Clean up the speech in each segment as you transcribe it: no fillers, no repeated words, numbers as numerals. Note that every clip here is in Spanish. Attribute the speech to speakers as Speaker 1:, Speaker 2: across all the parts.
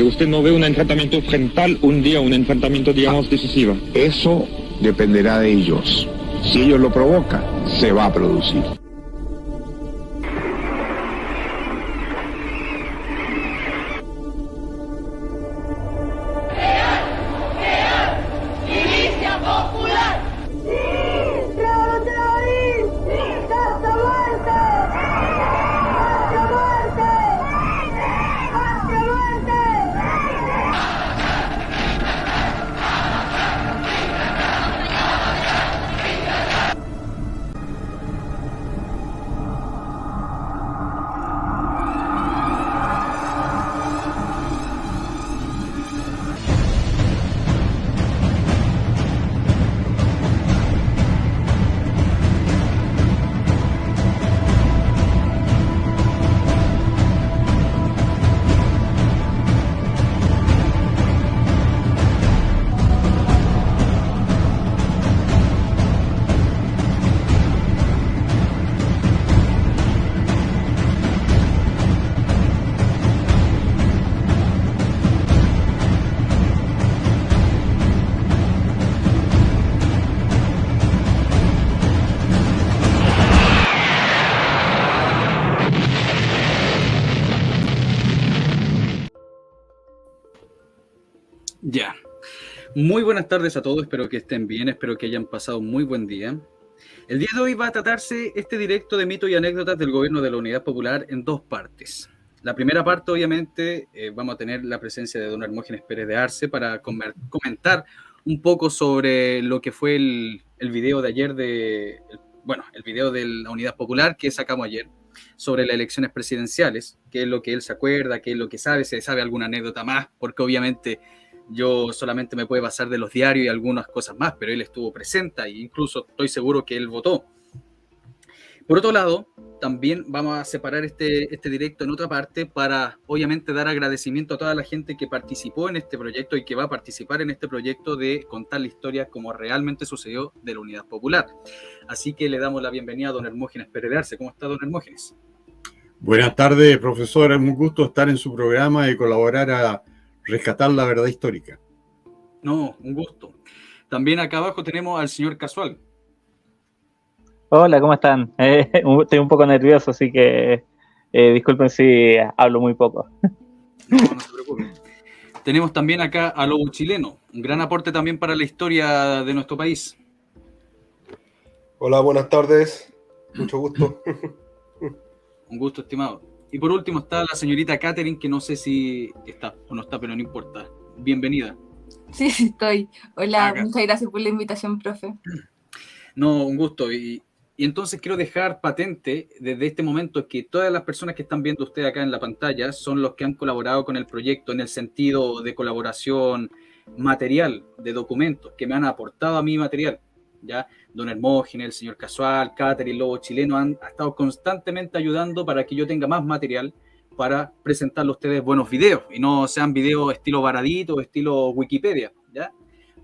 Speaker 1: Que usted no ve un enfrentamiento frontal un día, un enfrentamiento, digamos, decisivo.
Speaker 2: Eso dependerá de ellos. Si ellos lo provocan, se va a producir.
Speaker 3: Ya. Muy buenas tardes a todos, espero que estén bien, espero que hayan pasado un muy buen día. El día de hoy va a tratarse este directo de mitos y anécdotas del gobierno de la Unidad Popular en dos partes. La primera parte, obviamente, vamos a tener la presencia de don Hermógenes Pérez de Arce para comentar un poco sobre lo que fue el video de ayer, el video de la Unidad Popular que sacamos ayer sobre las elecciones presidenciales, qué es lo que él se acuerda, qué es lo que sabe, si sabe alguna anécdota más, porque obviamente yo solamente me puede pasar de los diarios y algunas cosas más, pero él estuvo presente e incluso estoy seguro que él votó. Por otro lado, también vamos a separar este directo en otra parte para, obviamente, dar agradecimiento a toda la gente que participó en este proyecto y que va a participar en este proyecto de contar la historia como realmente sucedió de la Unidad Popular. Así que le damos la bienvenida a don Hermógenes Pérez de Arce. ¿Cómo está, don Hermógenes?
Speaker 4: Buenas tardes, profesor. Es un gusto estar en su programa y colaborar a rescatar la verdad histórica.
Speaker 3: No, un gusto. También acá abajo tenemos al señor Casual.
Speaker 5: Hola, ¿cómo están? Estoy un poco nervioso, así que disculpen si hablo muy poco.
Speaker 3: No se preocupen. Tenemos también acá a Lobo Chileno, un gran aporte también para la historia de nuestro país.
Speaker 6: Hola, buenas tardes. Mucho gusto.
Speaker 3: Un gusto, estimado. Y por último está la señorita Catherine, que no sé si está o no está, pero no importa. Bienvenida.
Speaker 7: Sí, estoy. Hola,
Speaker 3: Acá.
Speaker 7: muchas gracias por la invitación, profe.
Speaker 3: No, un gusto. Y entonces quiero dejar patente desde este momento que todas las personas que están viendo usted acá en la pantalla son los que han colaborado con el proyecto en el sentido de colaboración material, de documentos, que me han aportado a mi material. ¿Ya? Don Hermógenes, el señor Casual, Catherine, Lobo Chileno han estado constantemente ayudando para que yo tenga más material para presentarle a ustedes buenos videos y no sean videos estilo Baradito o estilo Wikipedia, ¿ya?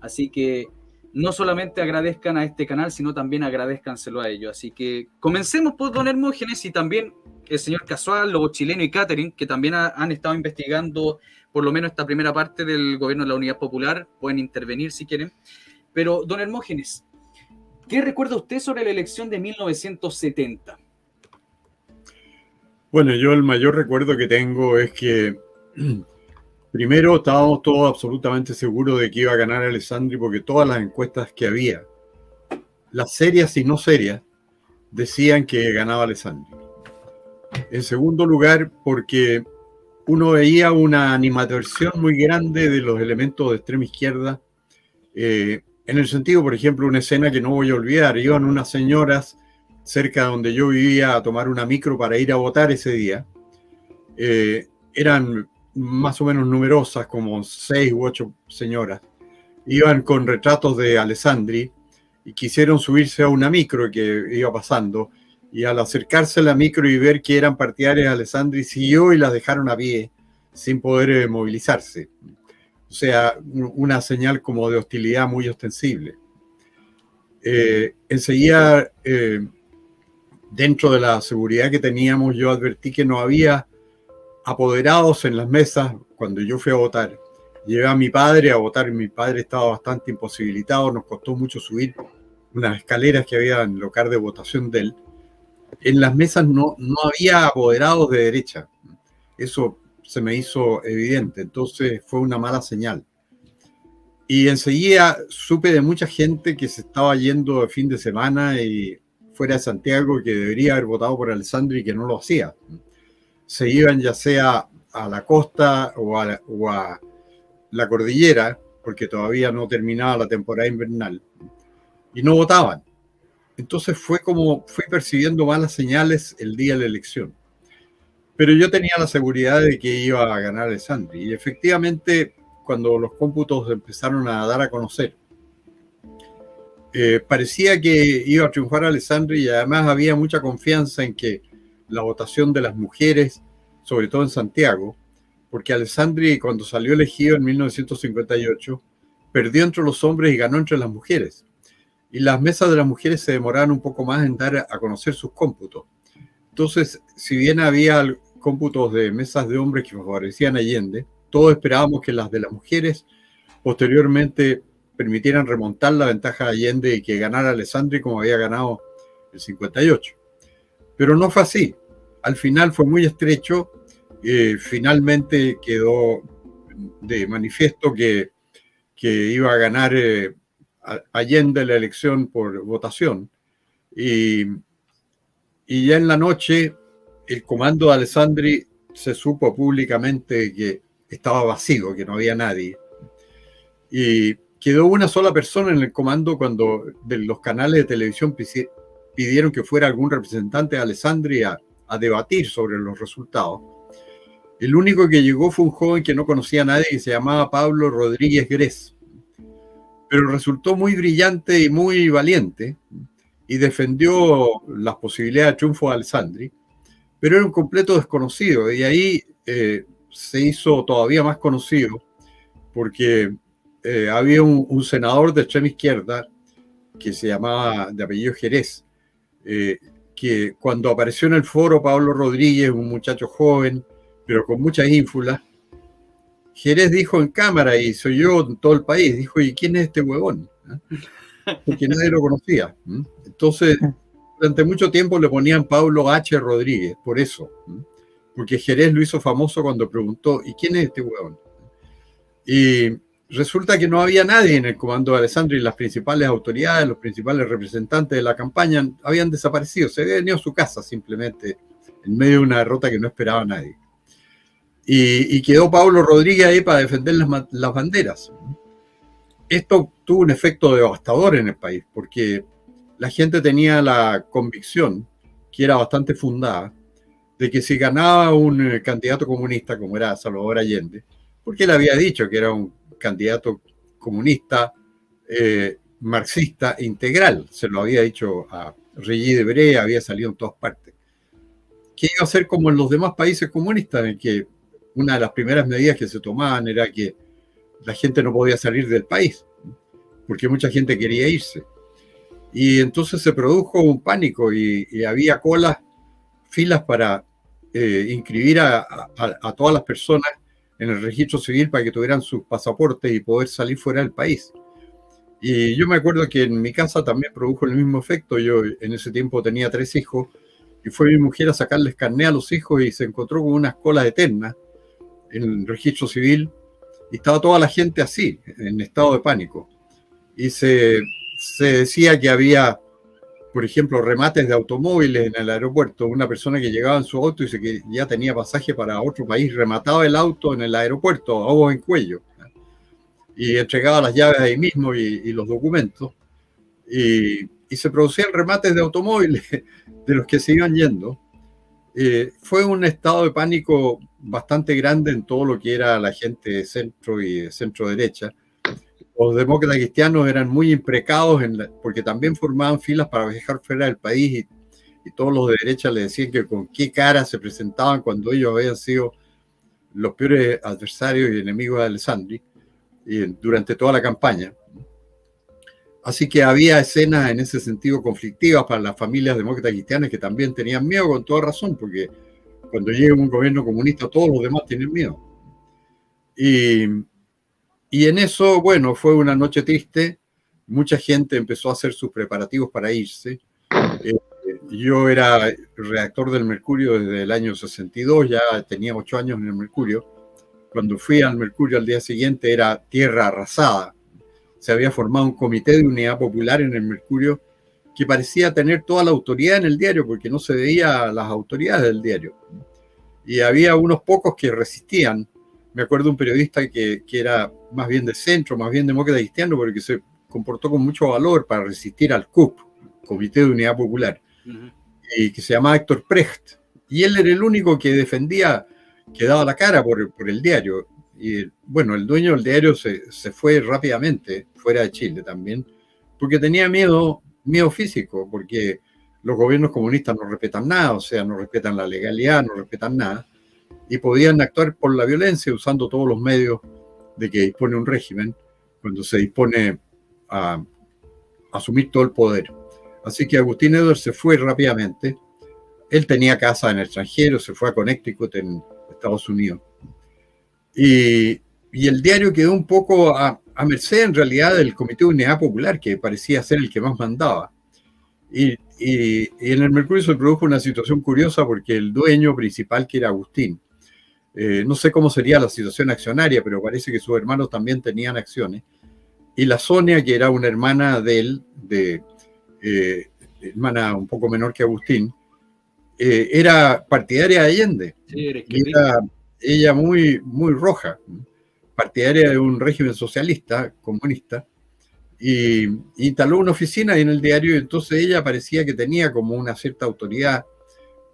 Speaker 3: Así que no solamente agradezcan a este canal, sino también agradezcanselo a ellos. Así que comencemos por don Hermógenes y también el señor Casual, Lobo Chileno y Catherine, que también han estado investigando por lo menos esta primera parte del gobierno de la Unidad Popular. Pueden intervenir si quieren. Pero don Hermógenes, ¿qué recuerda usted sobre la elección de 1970?
Speaker 4: Bueno, yo el mayor recuerdo que tengo es que primero estábamos todos absolutamente seguros de que iba a ganar Alessandri porque todas las encuestas que había, las serias y no serias, decían que ganaba Alessandri. En segundo lugar, porque uno veía una animadversión muy grande de los elementos de extrema izquierda, en el sentido, por ejemplo, una escena que no voy a olvidar. Iban unas señoras cerca de donde yo vivía a tomar una micro para ir a votar ese día. Eran más o menos numerosas, como 6 u 8 señoras. Iban con retratos de Alessandri y quisieron subirse a una micro que iba pasando. Y al acercarse a la micro y ver que eran partidarias de Alessandri, siguió y las dejaron a pie sin poder movilizarse. O sea, una señal como de hostilidad muy ostensible. Enseguida, dentro de la seguridad que teníamos, yo advertí que no había apoderados en las mesas cuando yo fui a votar. Llevé a mi padre a votar, mi padre estaba bastante imposibilitado, nos costó mucho subir unas escaleras que había en el local de votación de él. En las mesas no había apoderados de derecha. Eso se me hizo evidente, entonces fue una mala señal. Y enseguida supe de mucha gente que se estaba yendo de fin de semana y fuera de Santiago, que debería haber votado por Alessandri y que no lo hacía. Se iban ya sea a la costa o a la cordillera, porque todavía no terminaba la temporada invernal, y no votaban. Entonces fui percibiendo malas señales el día de la elección. Pero yo tenía la seguridad de que iba a ganar Alessandri. Y efectivamente, cuando los cómputos empezaron a dar a conocer, parecía que iba a triunfar Alessandri, y además había mucha confianza en que la votación de las mujeres, sobre todo en Santiago, porque Alessandri, cuando salió elegido en 1958, perdió entre los hombres y ganó entre las mujeres. Y las mesas de las mujeres se demoraban un poco más en dar a conocer sus cómputos. Entonces, si bien había cómputos de mesas de hombres que favorecían a Allende, todos esperábamos que las de las mujeres posteriormente permitieran remontar la ventaja de Allende y que ganara Alessandri como había ganado el 58. Pero no fue así. Al final fue muy estrecho. Finalmente quedó de manifiesto que iba a ganar Allende la elección por votación. Y ya en la noche el comando de Alessandri se supo públicamente que estaba vacío, que no había nadie. Y quedó una sola persona en el comando cuando de los canales de televisión pidieron que fuera algún representante de Alessandri a debatir sobre los resultados. El único que llegó fue un joven que no conocía a nadie, que se llamaba Pablo Rodríguez Grez. Pero resultó muy brillante y muy valiente y defendió las posibilidades de triunfo de Alessandri, pero era un completo desconocido, y ahí se hizo todavía más conocido porque había un senador de extrema izquierda que se llamaba de apellido Jerez, que cuando apareció en el foro Pablo Rodríguez, un muchacho joven, pero con muchas ínfulas, Jerez dijo en cámara, y soy yo en todo el país, dijo, ¿y quién es este huevón? Porque nadie lo conocía. Entonces, durante mucho tiempo le ponían Pablo H. Rodríguez, por eso. Porque Jerez lo hizo famoso cuando preguntó, ¿y quién es este huevón? Y resulta que no había nadie en el comando de Alessandri, y las principales autoridades, los principales representantes de la campaña habían desaparecido, se habían ido a su casa simplemente, en medio de una derrota que no esperaba nadie. Y quedó Pablo Rodríguez ahí para defender las banderas. Esto tuvo un efecto devastador en el país, porque la gente tenía la convicción, que era bastante fundada, de que si ganaba un candidato comunista como era Salvador Allende, porque él había dicho que era un candidato comunista, marxista, integral, se lo había dicho a Regis Debray, había salido en todas partes, que iba a ser como en los demás países comunistas, en que una de las primeras medidas que se tomaban era que la gente no podía salir del país, porque mucha gente quería irse. Y entonces se produjo un pánico y había filas para inscribir a todas las personas en el registro civil para que tuvieran sus pasaportes y poder salir fuera del país. Y yo me acuerdo que en mi casa también produjo el mismo efecto. Yo en ese tiempo tenía 3 hijos y fue mi mujer a sacarles carné a los hijos y se encontró con unas colas eternas en el registro civil y estaba toda la gente así, en estado de pánico. Y se decía que había, por ejemplo, remates de automóviles en el aeropuerto. Una persona que llegaba en su auto y dice que ya tenía pasaje para otro país, remataba el auto en el aeropuerto, a ojos en cuello, y entregaba las llaves ahí mismo y los documentos. Y se producían remates de automóviles de los que se iban yendo. Fue un estado de pánico bastante grande en todo lo que era la gente de centro y de centro derecha. Los demócratas cristianos eran muy imprecados porque también formaban filas para viajar fuera del país y todos los de derecha le decían que con qué cara se presentaban cuando ellos habían sido los peores adversarios y enemigos de Alessandri durante toda la campaña. Así que había escenas en ese sentido conflictivas para las familias demócratas cristianas que también tenían miedo, con toda razón, porque cuando llega un gobierno comunista todos los demás tienen miedo. Y en eso, bueno, fue una noche triste, mucha gente empezó a hacer sus preparativos para irse. Yo era redactor del Mercurio desde el año 62, ya tenía 8 años en el Mercurio. Cuando fui al Mercurio al día siguiente era tierra arrasada. Se había formado un comité de unidad popular en el Mercurio que parecía tener toda la autoridad en el diario, porque no se veía las autoridades del diario. Y había unos pocos que resistían. Me acuerdo de un periodista que era más bien de centro, más bien demócrata cristiano, pero que se comportó con mucho valor para resistir al CUP, Comité de Unidad Popular, y que se llamaba Héctor Precht. Y él era el único que defendía, que daba la cara por el diario. Y bueno, el dueño del diario se fue rápidamente, fuera de Chile también, porque tenía miedo físico, porque los gobiernos comunistas no respetan nada, o sea, no respetan la legalidad, no respetan nada, y podían actuar por la violencia usando todos los medios de que dispone un régimen cuando se dispone a asumir todo el poder. Así que Agustín Edwards se fue rápidamente. Él tenía casa en el extranjero, se fue a Connecticut en Estados Unidos. Y el diario quedó un poco a merced en realidad del Comité de Unidad Popular, que parecía ser el que más mandaba. Y en el Mercurio se produjo una situación curiosa porque el dueño principal, que era Agustín, no sé cómo sería la situación accionaria, pero parece que sus hermanos también tenían acciones. Y la Sonia, que era una hermana de él, hermana un poco menor que Agustín, era partidaria de Allende. Sí, era ella muy, muy roja, partidaria de un régimen socialista, comunista, y instaló una oficina ahí en el diario, y entonces ella parecía que tenía como una cierta autoridad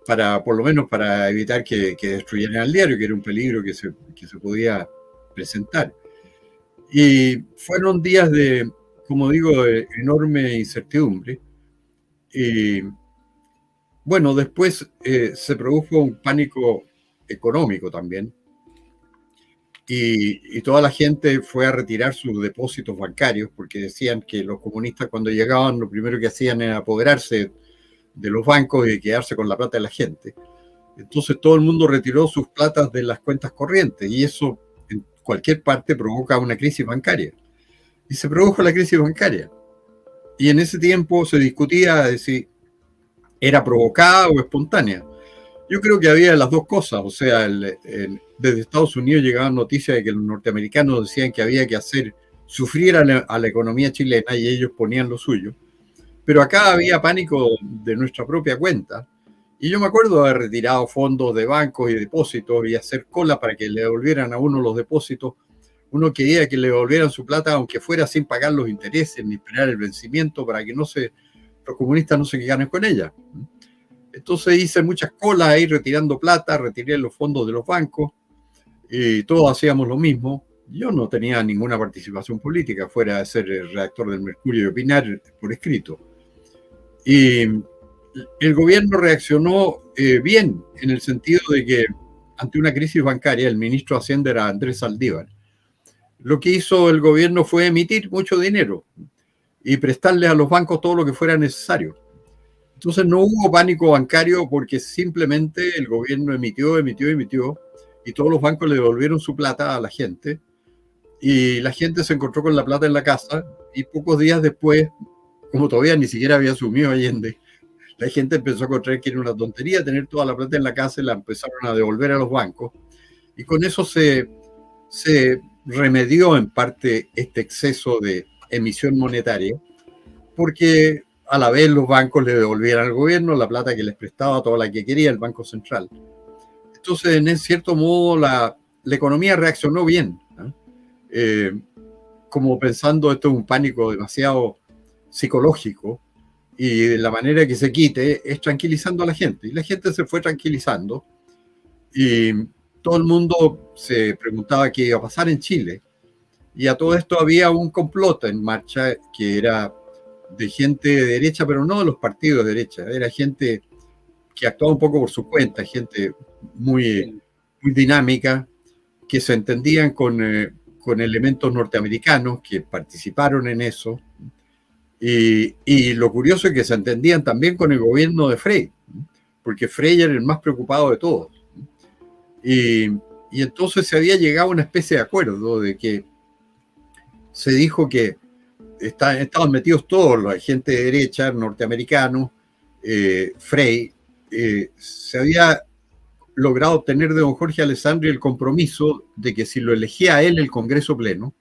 Speaker 4: para, por lo menos para evitar que destruyeran el diario, que era un peligro que se podía presentar. Y fueron días de, como digo, de enorme incertidumbre. Y bueno, después se produjo un pánico económico también. Y toda la gente fue a retirar sus depósitos bancarios porque decían que los comunistas cuando llegaban lo primero que hacían era apoderarse de los bancos y quedarse con la plata de la gente. Entonces todo el mundo retiró sus platas de las cuentas corrientes y eso en cualquier parte provoca una crisis bancaria. Y se produjo la crisis bancaria. Y en ese tiempo se discutía de si era provocada o espontánea. Yo creo que había las dos cosas, o sea, desde Estados Unidos llegaban noticias de que los norteamericanos decían que había que hacer sufrir a la economía chilena y ellos ponían lo suyo. Pero acá había pánico de nuestra propia cuenta. Y yo me acuerdo de haber retirado fondos de bancos y depósitos y hacer cola para que le devolvieran a uno los depósitos. Uno quería que le devolvieran su plata, aunque fuera sin pagar los intereses ni esperar el vencimiento, para que los comunistas no se quedaran con ella. Entonces hice muchas colas ahí retirando plata, retiré los fondos de los bancos y todos hacíamos lo mismo. Yo no tenía ninguna participación política fuera de ser el redactor del Mercurio y opinar por escrito. Y el gobierno reaccionó bien, en el sentido de que ante una crisis bancaria el ministro de Hacienda era Andrés Saldívar. Lo que hizo el gobierno fue emitir mucho dinero y prestarle a los bancos todo lo que fuera necesario. Entonces no hubo pánico bancario porque simplemente el gobierno emitió y todos los bancos le devolvieron su plata a la gente y la gente se encontró con la plata en la casa y pocos días después, como todavía ni siquiera había asumido Allende, la gente empezó a encontrar que era una tontería tener toda la plata en la casa y la empezaron a devolver a los bancos y con eso se remedió en parte este exceso de emisión monetaria porque a la vez los bancos le devolvieran al gobierno la plata que les prestaba, toda la que quería el Banco Central. Entonces, en cierto modo, la economía reaccionó bien, ¿no? Como pensando esto es un pánico demasiado psicológico y la manera que se quite es tranquilizando a la gente. Y la gente se fue tranquilizando y todo el mundo se preguntaba qué iba a pasar en Chile. Y a todo esto había un complot en marcha que era de gente de derecha, pero no de los partidos de derecha, era gente que actuaba un poco por su cuenta, gente muy, muy dinámica, que se entendían con elementos norteamericanos, que participaron en eso, y lo curioso es que se entendían también con el gobierno de Frey, porque Frey era el más preocupado de todos. Y entonces se había llegado a una especie de acuerdo de que se dijo que estaban metidos todos los agentes de derecha norteamericanos, Frey, se había logrado obtener de don Jorge Alessandri el compromiso de que si lo elegía a él el Congreso Pleno,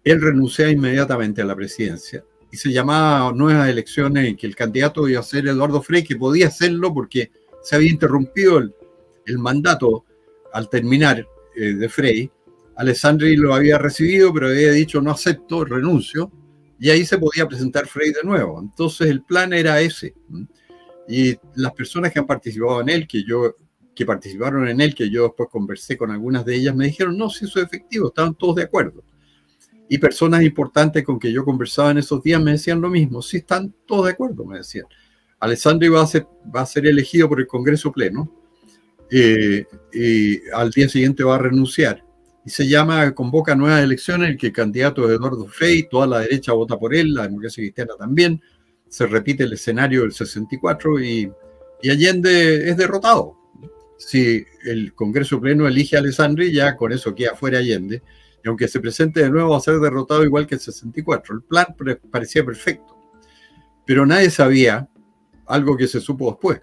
Speaker 4: él renunciaba inmediatamente a la presidencia. Y se llamaba nuevas elecciones en que el candidato iba a ser Eduardo Frey, que podía hacerlo porque se había interrumpido el mandato al terminar de Frey. Alessandri lo había recibido, pero había dicho no acepto, renuncio, y ahí se podía presentar Frey de nuevo. Entonces el plan era ese. Y las personas que han participado en él, que participaron en él, que yo después conversé con algunas de ellas, me dijeron, no, si eso es efectivo, estaban todos de acuerdo. Y personas importantes con que yo conversaba en esos días me decían lo mismo, sí, están todos de acuerdo, me decían. Alessandri va a ser elegido por el Congreso Pleno, y al día siguiente va a renunciar. Y convoca nuevas elecciones, el que el candidato es Eduardo Frey, toda la derecha vota por él, la democracia cristiana también, se repite el escenario del 64 y Allende es derrotado. Si el Congreso Pleno elige a Alessandri, ya con eso queda fuera Allende, y aunque se presente de nuevo va a ser derrotado igual que el 64. El plan parecía perfecto, pero nadie sabía algo que se supo después,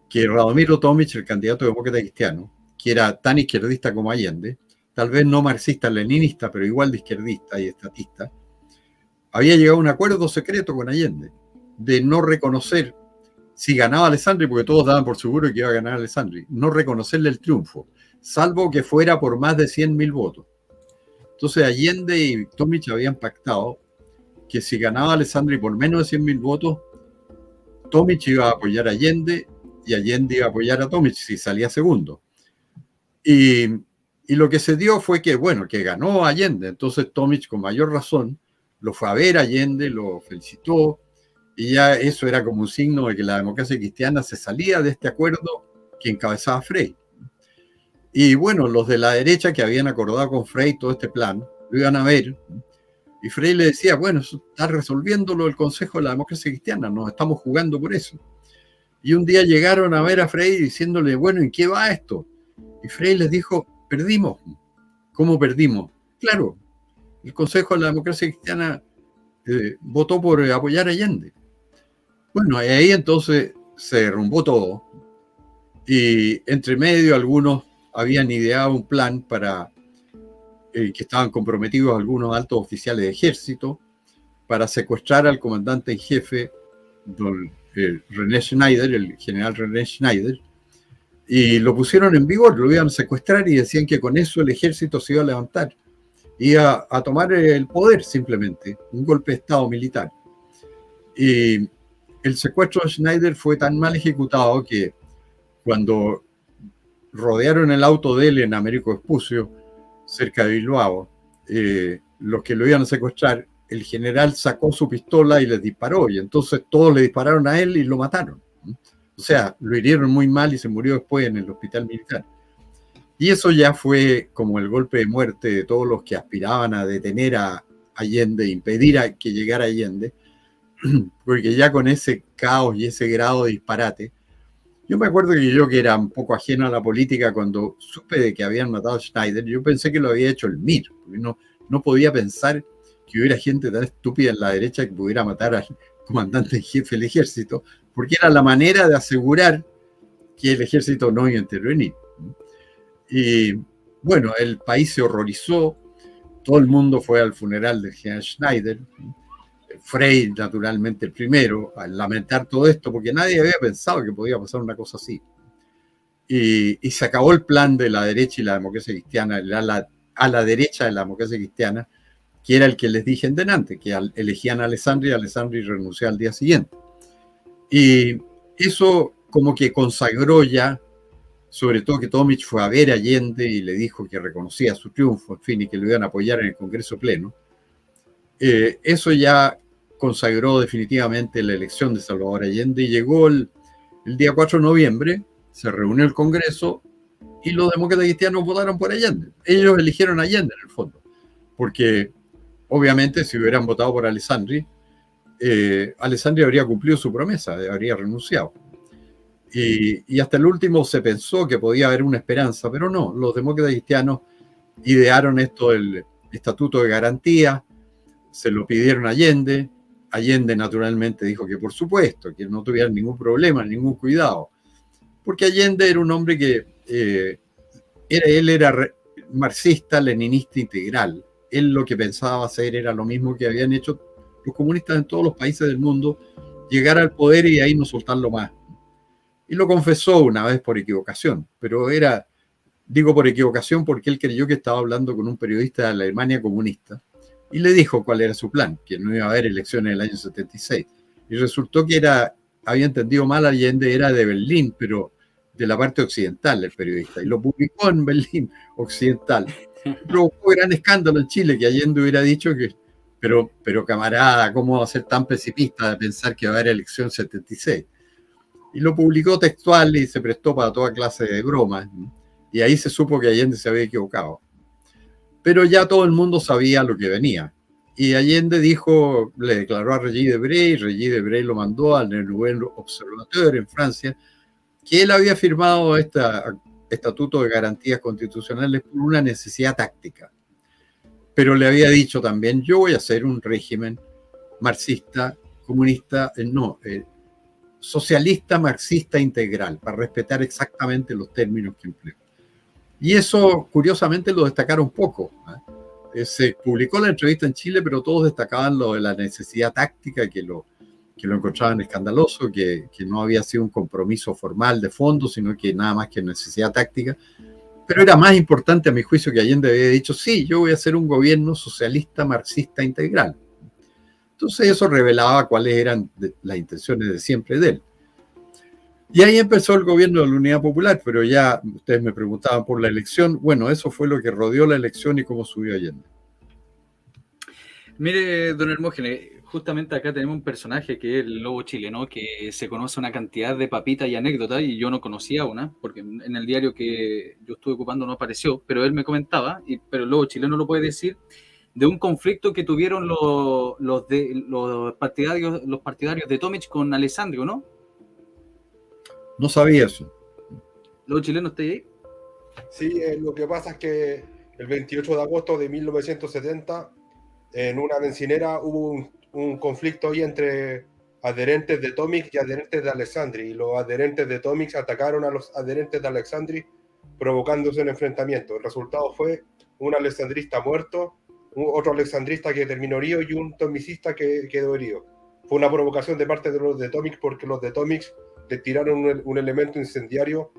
Speaker 4: que Radomiro Tomic, el candidato demócrata cristiano, que era tan izquierdista como Allende, tal vez no marxista-leninista, pero igual de izquierdista y estatista, había llegado a un acuerdo secreto con Allende de no reconocer, si ganaba Alessandri, porque todos daban por seguro que iba a ganar Alessandri, no reconocerle el triunfo, salvo que fuera por más de 100.000 votos. Entonces Allende y Tomic habían pactado que si ganaba Alessandri por menos de 100.000 votos, Tomic iba a apoyar a Allende y Allende iba a apoyar a Tomic si salía segundo. Y lo que se dio fue que, bueno, que ganó Allende. Entonces Tomic, con mayor razón, lo fue a ver a Allende, lo felicitó, y ya eso era como un signo de que la democracia cristiana se salía de este acuerdo que encabezaba Frey. Y bueno, los de la derecha que habían acordado con Frey todo este plan, lo iban a ver, y Frey le decía, bueno, eso está resolviéndolo el Consejo de la Democracia Cristiana, nos estamos jugando por eso. Y un día llegaron a ver a Frey diciéndole, bueno, ¿en qué va esto? Y Frey les dijo, perdimos. ¿Cómo perdimos? Claro, el Consejo de la Democracia Cristiana votó por apoyar a Allende. Bueno, y ahí entonces se derrumbó todo. Y entre medio algunos habían ideado un plan para que estaban comprometidos algunos altos oficiales de ejército para secuestrar al comandante en jefe, René Schneider, el general René Schneider, y lo pusieron en vigor, lo iban a secuestrar y decían que con eso el ejército se iba a levantar, iba a tomar el poder simplemente, un golpe de estado militar. Y el secuestro de Schneider fue tan mal ejecutado que cuando rodearon el auto de él en Américo Vespucio, cerca de Bilbao, los que lo iban a secuestrar, el general sacó su pistola y les disparó, y entonces todos le dispararon a él y lo mataron. O sea, lo hirieron muy mal y se murió después en el hospital militar. Y eso ya fue como el golpe de muerte de todos los que aspiraban a detener a Allende, impedir que llegara Allende, porque ya con ese caos y ese grado de disparate, yo me acuerdo que era un poco ajeno a la política cuando supe de que habían matado a Schneider, yo pensé que lo había hecho el MIR, porque no podía pensar que hubiera gente tan estúpida en la derecha que pudiera matar al comandante en jefe del ejército, porque era la manera de asegurar que el ejército no iba a intervenir. Y bueno, el país se horrorizó, todo el mundo fue al funeral del general Schneider, Frey naturalmente el primero, a lamentar todo esto, porque nadie había pensado que podía pasar una cosa así. Y se acabó el plan de la derecha y la democracia cristiana, a la derecha de la democracia cristiana, que era el que les dije en delante, que elegían a Alessandri y Alessandri renunció al día siguiente. Y eso como que consagró ya, sobre todo que Tomic fue a ver a Allende y le dijo que reconocía su triunfo, en fin, y que lo iban a apoyar en el Congreso Pleno. Eso ya consagró definitivamente la elección de Salvador Allende y llegó el día 4 de noviembre, se reunió el Congreso y los demócratas cristianos votaron por Allende. Ellos eligieron a Allende en el fondo, porque obviamente si hubieran votado por Alessandri, Alessandri habría cumplido su promesa, habría renunciado. Y hasta el último se pensó que podía haber una esperanza, pero no, los demócratas cristianos idearon esto, el Estatuto de Garantía, se lo pidieron a Allende. Allende naturalmente dijo que por supuesto, que no tuviera ningún problema, ningún cuidado, porque Allende era un hombre que él era marxista, leninista integral. Él lo que pensaba hacer era lo mismo que habían hecho los comunistas en todos los países del mundo, llegar al poder y ahí no soltarlo más. Y lo confesó una vez por equivocación, pero digo por equivocación porque él creyó que estaba hablando con un periodista de la Alemania comunista y le dijo cuál era su plan, que no iba a haber elecciones en el año 76. Y resultó que había entendido mal Allende, era de Berlín, pero de la parte occidental el periodista, y lo publicó en Berlín occidental. Provocó gran escándalo en Chile, que Allende hubiera dicho que, pero camarada, ¿cómo va a ser tan pesimista de pensar que va a haber elección 76? Y lo publicó textual y se prestó para toda clase de bromas, y ahí se supo que Allende se había equivocado. Pero ya todo el mundo sabía lo que venía. Y Allende le declaró a Regis Debray, Regis Debray lo mandó al Nouvel Observateur en Francia, que él había firmado este Estatuto de Garantías Constitucionales por una necesidad táctica. Pero le había dicho también, yo voy a hacer un régimen marxista, comunista, socialista, marxista integral, para respetar exactamente los términos que empleó. Y eso, curiosamente, lo destacaron poco. Se publicó la entrevista en Chile, pero todos destacaban lo de la necesidad táctica, que lo encontraban escandaloso, que no había sido un compromiso formal de fondo, sino que nada más que necesidad táctica. Pero era más importante, a mi juicio, que Allende había dicho, sí, yo voy a hacer un gobierno socialista, marxista integral. Entonces eso revelaba cuáles eran las intenciones de siempre de él. Y ahí empezó el gobierno de la Unidad Popular, pero ya ustedes me preguntaban por la elección. Bueno, eso fue lo que rodeó la elección y cómo subió Allende.
Speaker 3: Mire, don Hermógenes, justamente acá tenemos un personaje que es el Lobo chileno, que se conoce una cantidad de papitas y anécdotas, y yo no conocía una, porque en el diario que yo estuve ocupando no apareció, pero él me comentaba, pero el Lobo chileno lo puede decir, de un conflicto que tuvieron los partidarios de Tomic con Alessandro, ¿no?
Speaker 4: No sabía eso.
Speaker 3: ¿Lobo chileno está ahí?
Speaker 6: Sí, lo que pasa es que el 28 de agosto de 1970, en una bencinera hubo un conflicto ahí entre adherentes de Tomic y adherentes de Alessandri, y los adherentes de Tomic atacaron a los adherentes de Alessandri, provocándose un enfrentamiento. El resultado fue un alessandrista muerto, otro alessandrista que terminó herido y un tomicista que quedó herido. Fue una provocación de parte de los de Tomic, porque los de Tomic le tiraron un elemento incendiario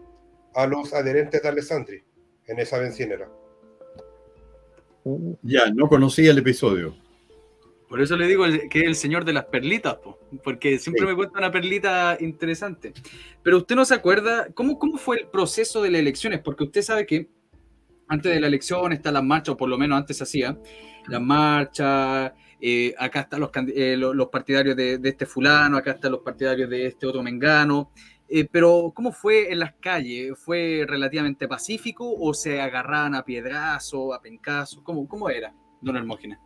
Speaker 6: a los adherentes de Alessandri en esa bencinera.
Speaker 4: Ya, no conocía el episodio.
Speaker 3: Por eso le digo que es el señor de las perlitas, porque siempre me cuenta una perlita interesante. Pero usted no se acuerda, ¿cómo fue el proceso de las elecciones? Porque usted sabe que antes de la elección están las marchas, o por lo menos antes se hacía, las marchas, acá están los partidarios de este fulano, acá están los partidarios de este otro mengano. Pero ¿cómo fue en las calles? ¿Fue relativamente pacífico o se agarraban a piedrazo, a pencazo? ¿Cómo era, don Hermógenes?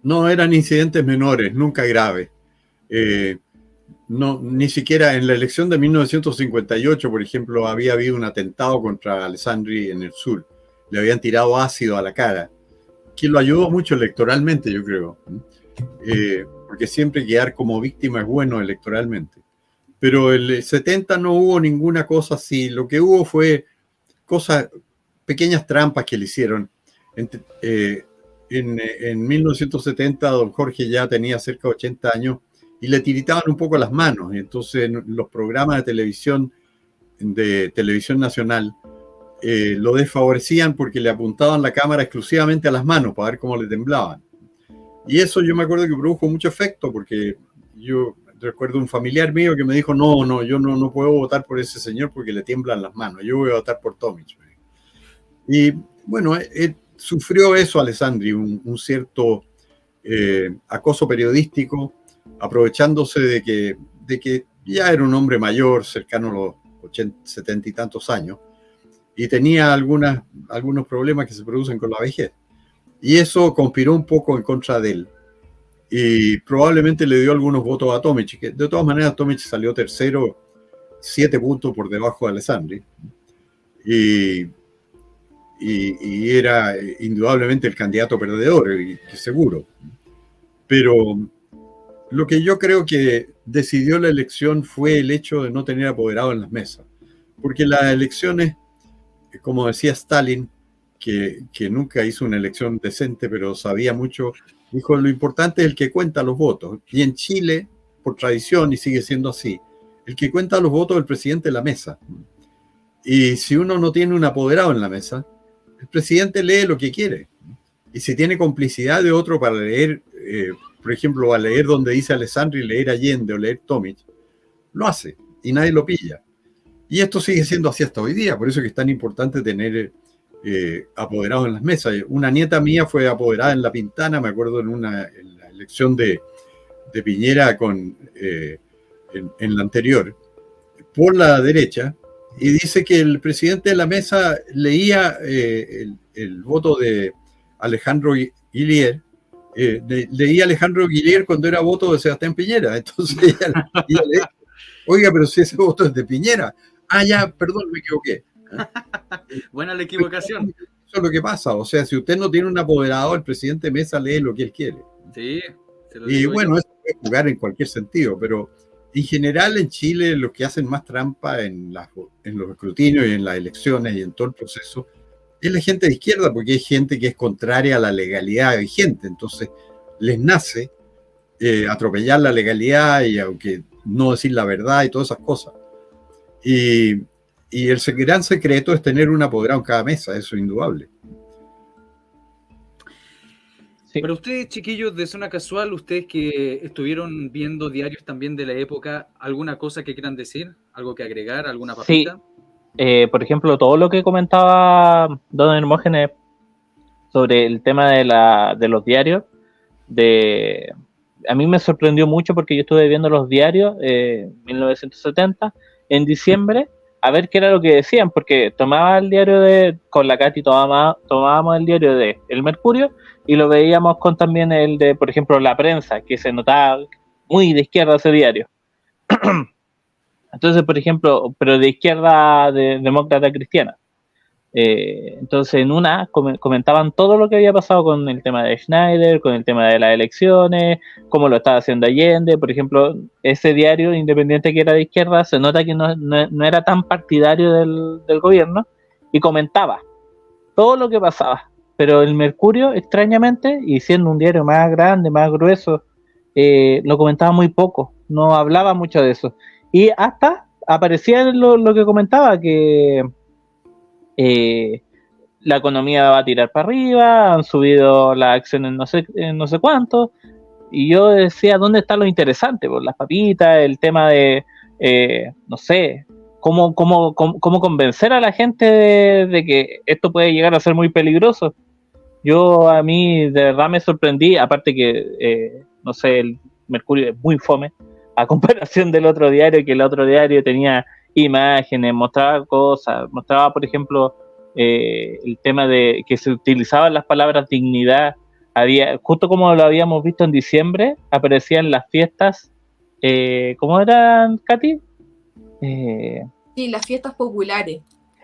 Speaker 4: No, eran incidentes menores, nunca graves. No, ni siquiera en la elección de 1958, por ejemplo, había habido un atentado contra Alessandri en el sur. Le habían tirado ácido a la cara, que lo ayudó mucho electoralmente, yo creo. Porque siempre quedar como víctima es bueno electoralmente. Pero el 70 no hubo ninguna cosa así. Lo que hubo fue pequeñas trampas que le hicieron. En 1970 don Jorge ya tenía cerca de 80 años y le tiritaban un poco las manos. Entonces los programas de televisión nacional lo desfavorecían porque le apuntaban la cámara exclusivamente a las manos para ver cómo le temblaban. Y eso yo me acuerdo que produjo mucho efecto, porque yo recuerdo un familiar mío que me dijo, no, yo no puedo votar por ese señor porque le tiemblan las manos, yo voy a votar por Tomic. Y bueno, sufrió eso Alessandri, un cierto acoso periodístico, aprovechándose de que ya era un hombre mayor, cercano a los 80, 70 y tantos años, y tenía algunos problemas que se producen con la vejez. Y eso conspiró un poco en contra de él. Y probablemente le dio algunos votos a Tomic, que de todas maneras Tomic salió tercero 7 puntos por debajo de Alessandri, y era indudablemente el candidato perdedor, y seguro. Pero lo que yo creo que decidió la elección fue el hecho de no tener apoderado en las mesas, porque las elecciones, como decía Stalin, que nunca hizo una elección decente, pero sabía mucho, dijo, lo importante es el que cuenta los votos. Y en Chile, por tradición, y sigue siendo así, el que cuenta los votos es el presidente de la mesa. Y si uno no tiene un apoderado en la mesa, el presidente lee lo que quiere. Y si tiene complicidad de otro para leer, por ejemplo, a leer donde dice Alessandri, leer Allende o leer Tomic, lo hace y nadie lo pilla. Y esto sigue siendo así hasta hoy día, por eso es que es tan importante tener apoderados en las mesas. Una nieta mía fue apoderada en La Pintana, me acuerdo en la elección de Piñera en la anterior, por la derecha, y dice que el presidente de la mesa leía el voto de Alejandro Guillier, leía Alejandro Guillier cuando era voto de Sebastián Piñera. Entonces ella le dijo, oiga, pero si ese voto es de Piñera. Ah, ya, perdón, me equivoqué.
Speaker 3: Buena la equivocación.
Speaker 4: Eso es lo que pasa. O sea, si usted no tiene un apoderado, el presidente Mesa lee lo que él quiere.
Speaker 3: Sí, se lo
Speaker 4: Y
Speaker 3: digo
Speaker 4: bueno,
Speaker 3: yo.
Speaker 4: eso puede jugar en cualquier sentido, pero en general en Chile los que hacen más trampa en los escrutinios y en las elecciones y en todo el proceso es la gente de izquierda, porque hay gente que es contraria a la legalidad vigente. Entonces les nace atropellar la legalidad y aunque no decir la verdad y todas esas cosas. Y el gran secreto es tener un apoderado en cada mesa, eso es indudable.
Speaker 5: Sí.
Speaker 3: Pero ustedes, chiquillos, de Zona Casual, ustedes que estuvieron viendo diarios también de la época, ¿alguna cosa que quieran decir? ¿Algo que agregar? ¿Alguna papita?
Speaker 5: Sí. Por ejemplo, todo lo que comentaba don Hermógenes sobre el tema de los diarios, a mí me sorprendió mucho porque yo estuve viendo los diarios 1970 en diciembre a ver qué era lo que decían, porque tomaba el diario con la Katy tomábamos el diario de El Mercurio y lo veíamos con también el de, por ejemplo, La Prensa, que se notaba muy de izquierda ese diario. Entonces, por ejemplo, pero de izquierda demócrata cristiana. Entonces, en una comentaban todo lo que había pasado con el tema de Schneider, con el tema de las elecciones, cómo lo estaba haciendo Allende. Por ejemplo, ese diario independiente que era de izquierda, se nota que no era tan partidario del gobierno, y comentaba todo lo que pasaba. Pero el Mercurio, extrañamente, y siendo un diario más grande, más grueso, lo comentaba muy poco, no hablaba mucho de eso. Y hasta aparecía lo que comentaba, que la economía va a tirar para arriba, han subido las acciones no sé cuánto, y yo decía, ¿dónde está lo interesante? Por las papitas, el tema de, no sé, cómo convencer a la gente de que esto puede llegar a ser muy peligroso. A mí de verdad me sorprendí, aparte que, no sé, el Mercurio es muy fome, a comparación del otro diario, que el otro diario tenía imágenes, mostraba cosas, mostraba, por ejemplo, el tema de que se utilizaban las palabras dignidad. Justo como lo habíamos visto en diciembre, aparecían las fiestas, ¿cómo eran, Katy?
Speaker 7: Sí, las fiestas populares.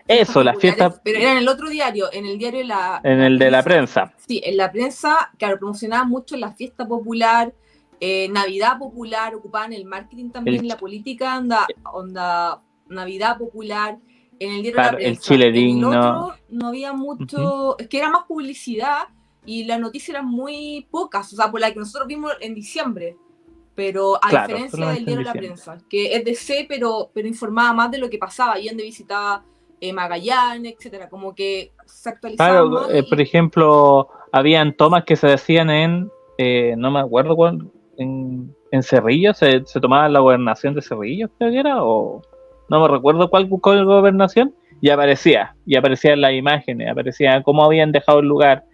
Speaker 5: Eso, las fiestas.
Speaker 7: Pero era en el otro diario, en el diario
Speaker 5: En el de La Prensa.
Speaker 7: Sí, en La Prensa, claro, promocionaban mucho la fiesta popular, Navidad popular, ocupaban el marketing también, la política, onda Navidad popular, en el diario
Speaker 5: claro,
Speaker 7: La Prensa.
Speaker 5: El Chile
Speaker 7: en
Speaker 5: digno.
Speaker 7: el otro no había mucho, es que era más publicidad y las noticias eran muy pocas, o sea, por la que nosotros vimos en diciembre. Pero a diferencia del diario La Prensa, que es de C, pero informaba más de lo que pasaba, y donde visitaba Magallanes, etcétera, como que se actualizaba más.
Speaker 5: Por ejemplo, habían tomas que se hacían no me acuerdo cuál, en Cerrillos, se tomaba la gobernación de Cerrillos, creo que era, o no me recuerdo cuál gobernación, y aparecían las imágenes, aparecía cómo habían dejado el lugar,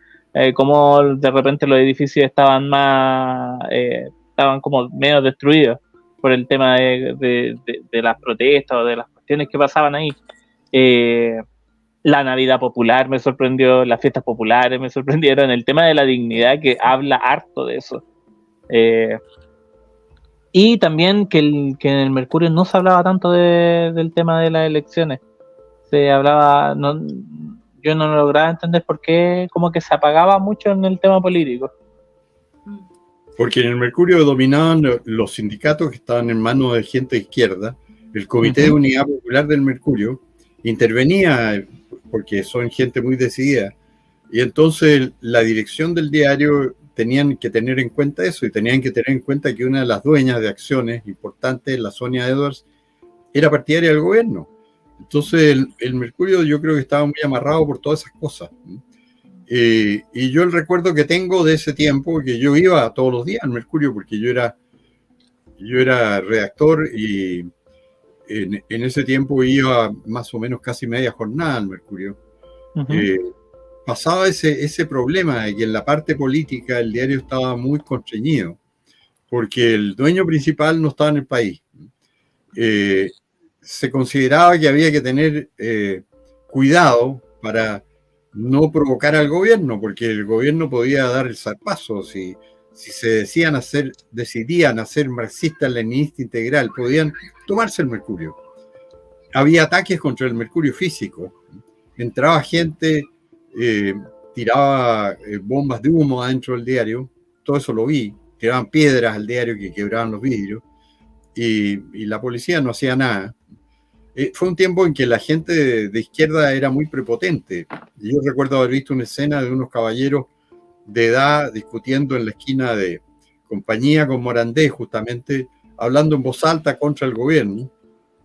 Speaker 5: cómo de repente los edificios estaban como medio destruidos por el tema de las protestas o de las cuestiones que pasaban ahí. La Navidad popular me sorprendió, las fiestas populares me sorprendieron, el tema de la dignidad, que habla harto de eso. Y también que en el Mercurio no se hablaba tanto del tema de las elecciones. Se hablaba, yo no lograba entender por qué como que se apagaba mucho en el tema político.
Speaker 4: Porque en el Mercurio dominaban los sindicatos que estaban en manos de gente de izquierda. El Comité de Unidad Popular del Mercurio intervenía, porque son gente muy decidida, y entonces la dirección del diario tenían que tener en cuenta eso, y tenían que tener en cuenta que una de las dueñas de acciones importantes, la Sonia Edwards, era partidaria del gobierno. Entonces el Mercurio yo creo que estaba muy amarrado por todas esas cosas. Y yo el recuerdo que tengo de ese tiempo, que yo iba todos los días al Mercurio, porque yo era redactor, y en ese tiempo iba más o menos casi media jornada al Mercurio. Pasaba ese problema de que en la parte política el diario estaba muy constreñido, porque el dueño principal no estaba en el país. Se consideraba que había que tener cuidado para no provocar al gobierno, porque el gobierno podía dar el zarpazo. Si se decidían hacer marxista-leninista integral, podían tomarse el Mercurio. Había ataques contra el Mercurio físico. Entraba gente, tiraba bombas de humo adentro del diario. Todo eso lo vi. Tiraban piedras al diario que quebraban los vidrios. Y la policía no hacía nada. Fue un tiempo en que la gente de izquierda era muy prepotente. Yo recuerdo haber visto una escena de unos caballeros de edad discutiendo en la esquina de Compañía con Morandé, justamente, hablando en voz alta contra el gobierno.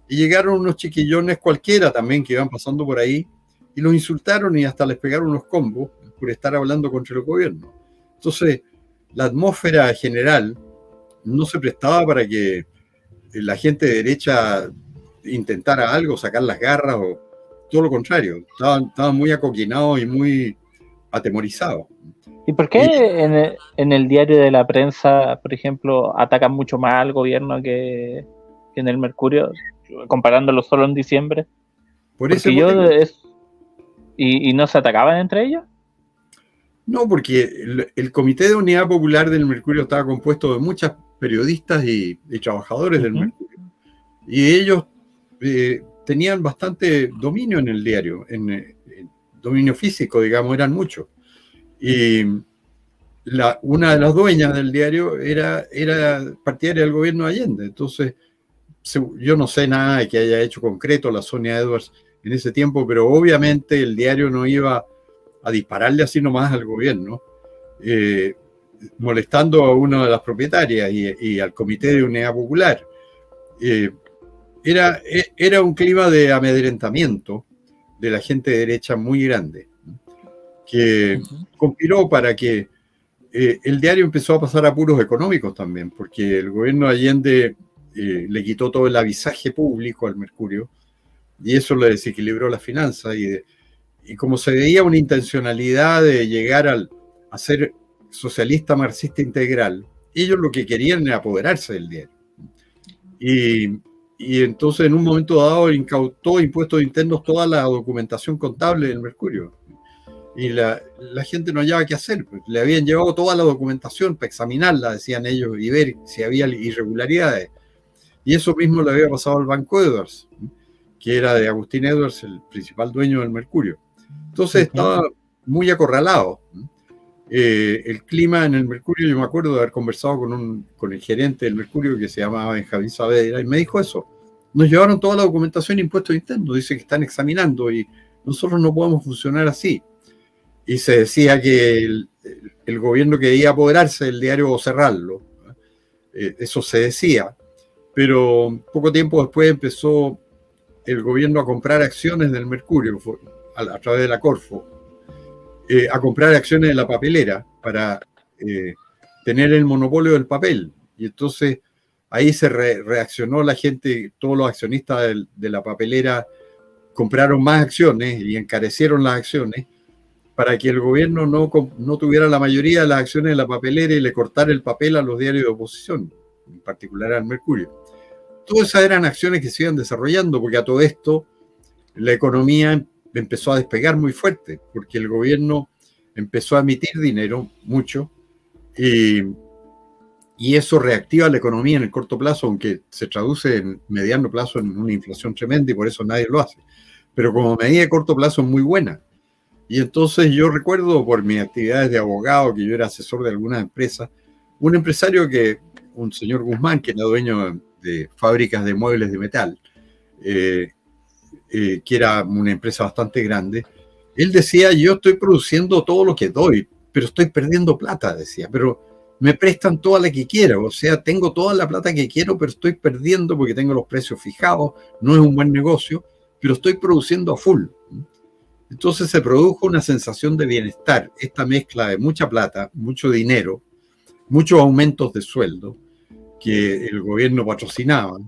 Speaker 4: Y llegaron unos chiquillones cualquiera también que iban pasando por ahí y los insultaron y hasta les pegaron unos combos por estar hablando contra el gobierno. Entonces, la atmósfera general no se prestaba para que la gente de derecha intentara algo, sacar las garras, o todo lo contrario. Estaban muy acoquinados y muy atemorizados.
Speaker 5: ¿Y por qué en el diario de la prensa, por ejemplo, atacan mucho más al gobierno que en el Mercurio, comparándolo solo en diciembre?
Speaker 4: Por ese motivo.
Speaker 5: ¿Y no se atacaban entre ellos?
Speaker 4: No, porque el Comité de Unidad Popular del Mercurio estaba compuesto de muchos periodistas y trabajadores del Mercurio. Y ellos tenían bastante dominio en el diario, en dominio físico, digamos, eran muchos. Y una de las dueñas del diario era partidaria del gobierno de Allende. Entonces, yo no sé nada de que haya hecho concreto la Sonia Edwards en ese tiempo, pero obviamente el diario no iba a dispararle así nomás al gobierno, molestando a una de las propietarias y al Comité de Unidad Popular. Era un clima de amedrentamiento de la gente de derecha muy grande, que conspiró para que el diario empezó a pasar apuros económicos también, porque el gobierno de Allende le quitó todo el avisaje público al Mercurio, y eso le desequilibró las finanzas, y como se veía una intencionalidad de llegar a ser socialista marxista integral, ellos lo que querían era apoderarse del diario. Y entonces en un momento dado incautó impuestos internos toda la documentación contable del Mercurio. Y la gente no hallaba qué hacer. Pues le habían llevado toda la documentación para examinarla, decían ellos, y ver si había irregularidades. Y eso mismo le había pasado al Banco Edwards, que era de Agustín Edwards, el principal dueño del Mercurio. Entonces estaba muy acorralado. El clima en el Mercurio, yo me acuerdo de haber conversado con el gerente del Mercurio, que se llamaba Benjamín Saavedra, y me dijo eso. Nos llevaron toda la documentación de impuestos internos, dice que están examinando y nosotros no podemos funcionar así. Y se decía que el gobierno quería apoderarse del diario o cerrarlo. Eso se decía. Pero poco tiempo después empezó el gobierno a comprar acciones del Mercurio a través de la Corfo, a comprar acciones de la papelera para tener el monopolio del papel. Y entonces ahí se reaccionó la gente, todos los accionistas de la papelera compraron más acciones y encarecieron las acciones para que el gobierno no tuviera la mayoría de las acciones de la papelera y le cortara el papel a los diarios de oposición, en particular al Mercurio. Todas esas eran acciones que se iban desarrollando, porque a todo esto la economía empezó a despegar muy fuerte, porque el gobierno empezó a emitir dinero, mucho, y y eso reactiva la economía en el corto plazo, aunque se traduce en mediano plazo en una inflación tremenda y por eso nadie lo hace. Pero como medida de corto plazo es muy buena. Y entonces yo recuerdo por mis actividades de abogado, que yo era asesor de algunas empresas, un empresario un señor Guzmán, que era dueño de fábricas de muebles de metal, que era una empresa bastante grande, él decía, yo estoy produciendo todo lo que doy, pero estoy perdiendo plata, decía, pero me prestan toda la que quiero, o sea, tengo toda la plata que quiero, pero estoy perdiendo porque tengo los precios fijados, no es un buen negocio, pero estoy produciendo a full. Entonces se produjo una sensación de bienestar, esta mezcla de mucha plata, mucho dinero, muchos aumentos de sueldo que el gobierno patrocinaba,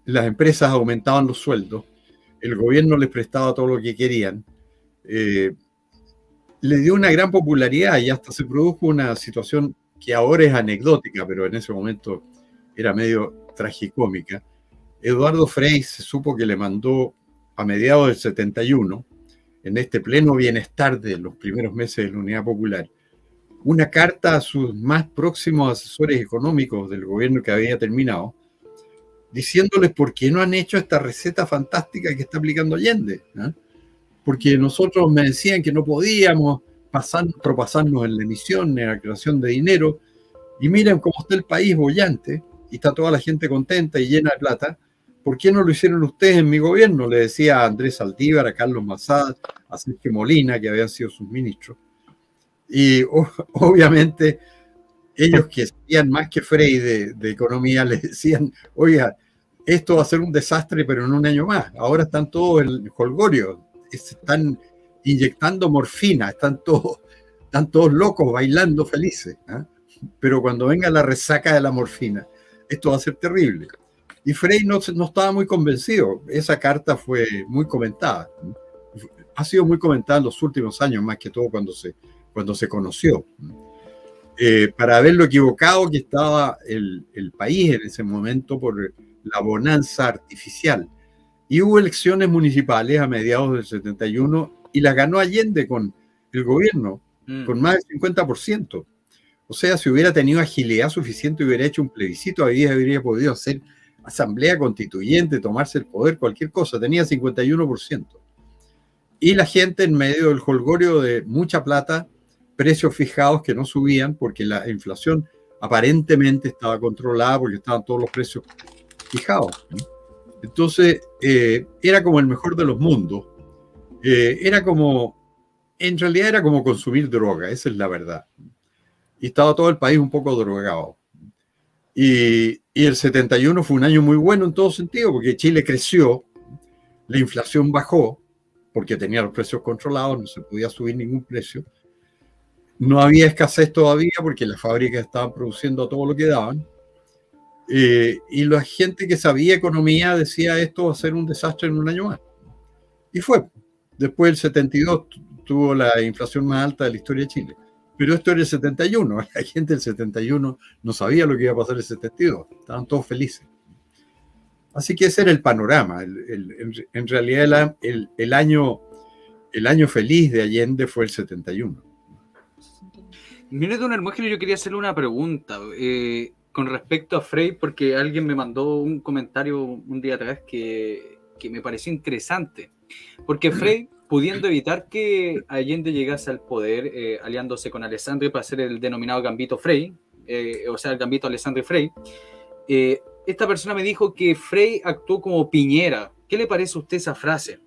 Speaker 4: las empresas aumentaban los sueldos, el gobierno les prestaba todo lo que querían, le dio una gran popularidad y hasta se produjo una situación que ahora es anecdótica, pero en ese momento era medio tragicómica. Eduardo Frei se supo que le mandó a mediados del 71, en este pleno bienestar de los primeros meses de la Unidad Popular, una carta a sus más próximos asesores económicos del gobierno que había terminado, diciéndoles por qué no han hecho esta receta fantástica que está aplicando Allende, ¿eh? Porque nosotros me decían que no podíamos propasarnos en la emisión, en la creación de dinero, y miren cómo está el país bollante, y está toda la gente contenta y llena de plata. ¿Por qué no lo hicieron ustedes en mi gobierno? Le decía a Andrés Saldívar, a Carlos Massad, a Sergio Molina, que habían sido sus ministros. Y obviamente ellos que sabían más que Frei de economía le decían, oiga, esto va a ser un desastre, pero en un año más. Ahora están todos en jolgorio, están inyectando morfina, están todos locos bailando felices, ¿eh? Pero cuando venga la resaca de la morfina, esto va a ser terrible. Y Frei no estaba muy convencido. Esa carta fue muy comentada. Ha sido muy comentada en los últimos años, más que todo cuando se conoció. Para ver lo equivocado que estaba el país en ese momento por la bonanza artificial. Y hubo elecciones municipales a mediados del 71 y las ganó Allende con el gobierno, con más del 50%. O sea, si hubiera tenido agilidad suficiente, hubiera hecho un plebiscito, habría podido hacer asamblea constituyente, tomarse el poder, cualquier cosa. Tenía 51%. Y la gente en medio del jolgorio de mucha plata, precios fijados que no subían porque la inflación aparentemente estaba controlada porque estaban todos los precios fijados. Entonces, era como el mejor de los mundos. En realidad era como consumir droga, esa es la verdad. Y estaba todo el país un poco drogado. Y el 71 fue un año muy bueno en todo sentido, porque Chile creció, la inflación bajó, porque tenía los precios controlados, no se podía subir ningún precio. No había escasez todavía, porque las fábricas estaban produciendo todo lo que daban. Y la gente que sabía economía decía esto va a ser un desastre en un año más. Y fue. Después del 72 tuvo la inflación más alta de la historia de Chile. Pero esto era el 71. La gente del 71 no sabía lo que iba a pasar el 72. Estaban todos felices. Así que ese era el panorama. En realidad el año feliz de Allende fue el 71.
Speaker 3: Mire, don Hermógenes, yo quería hacerle una pregunta con respecto a Frei, porque alguien me mandó un comentario un día atrás que me pareció interesante. Porque Frei, pudiendo evitar que Allende llegase al poder, aliándose con Alessandri para hacer el denominado Gambito Frei, o sea, el Gambito Alessandri Frei, esta persona me dijo que Frei actuó como Piñera. ¿Qué le parece a usted esa frase?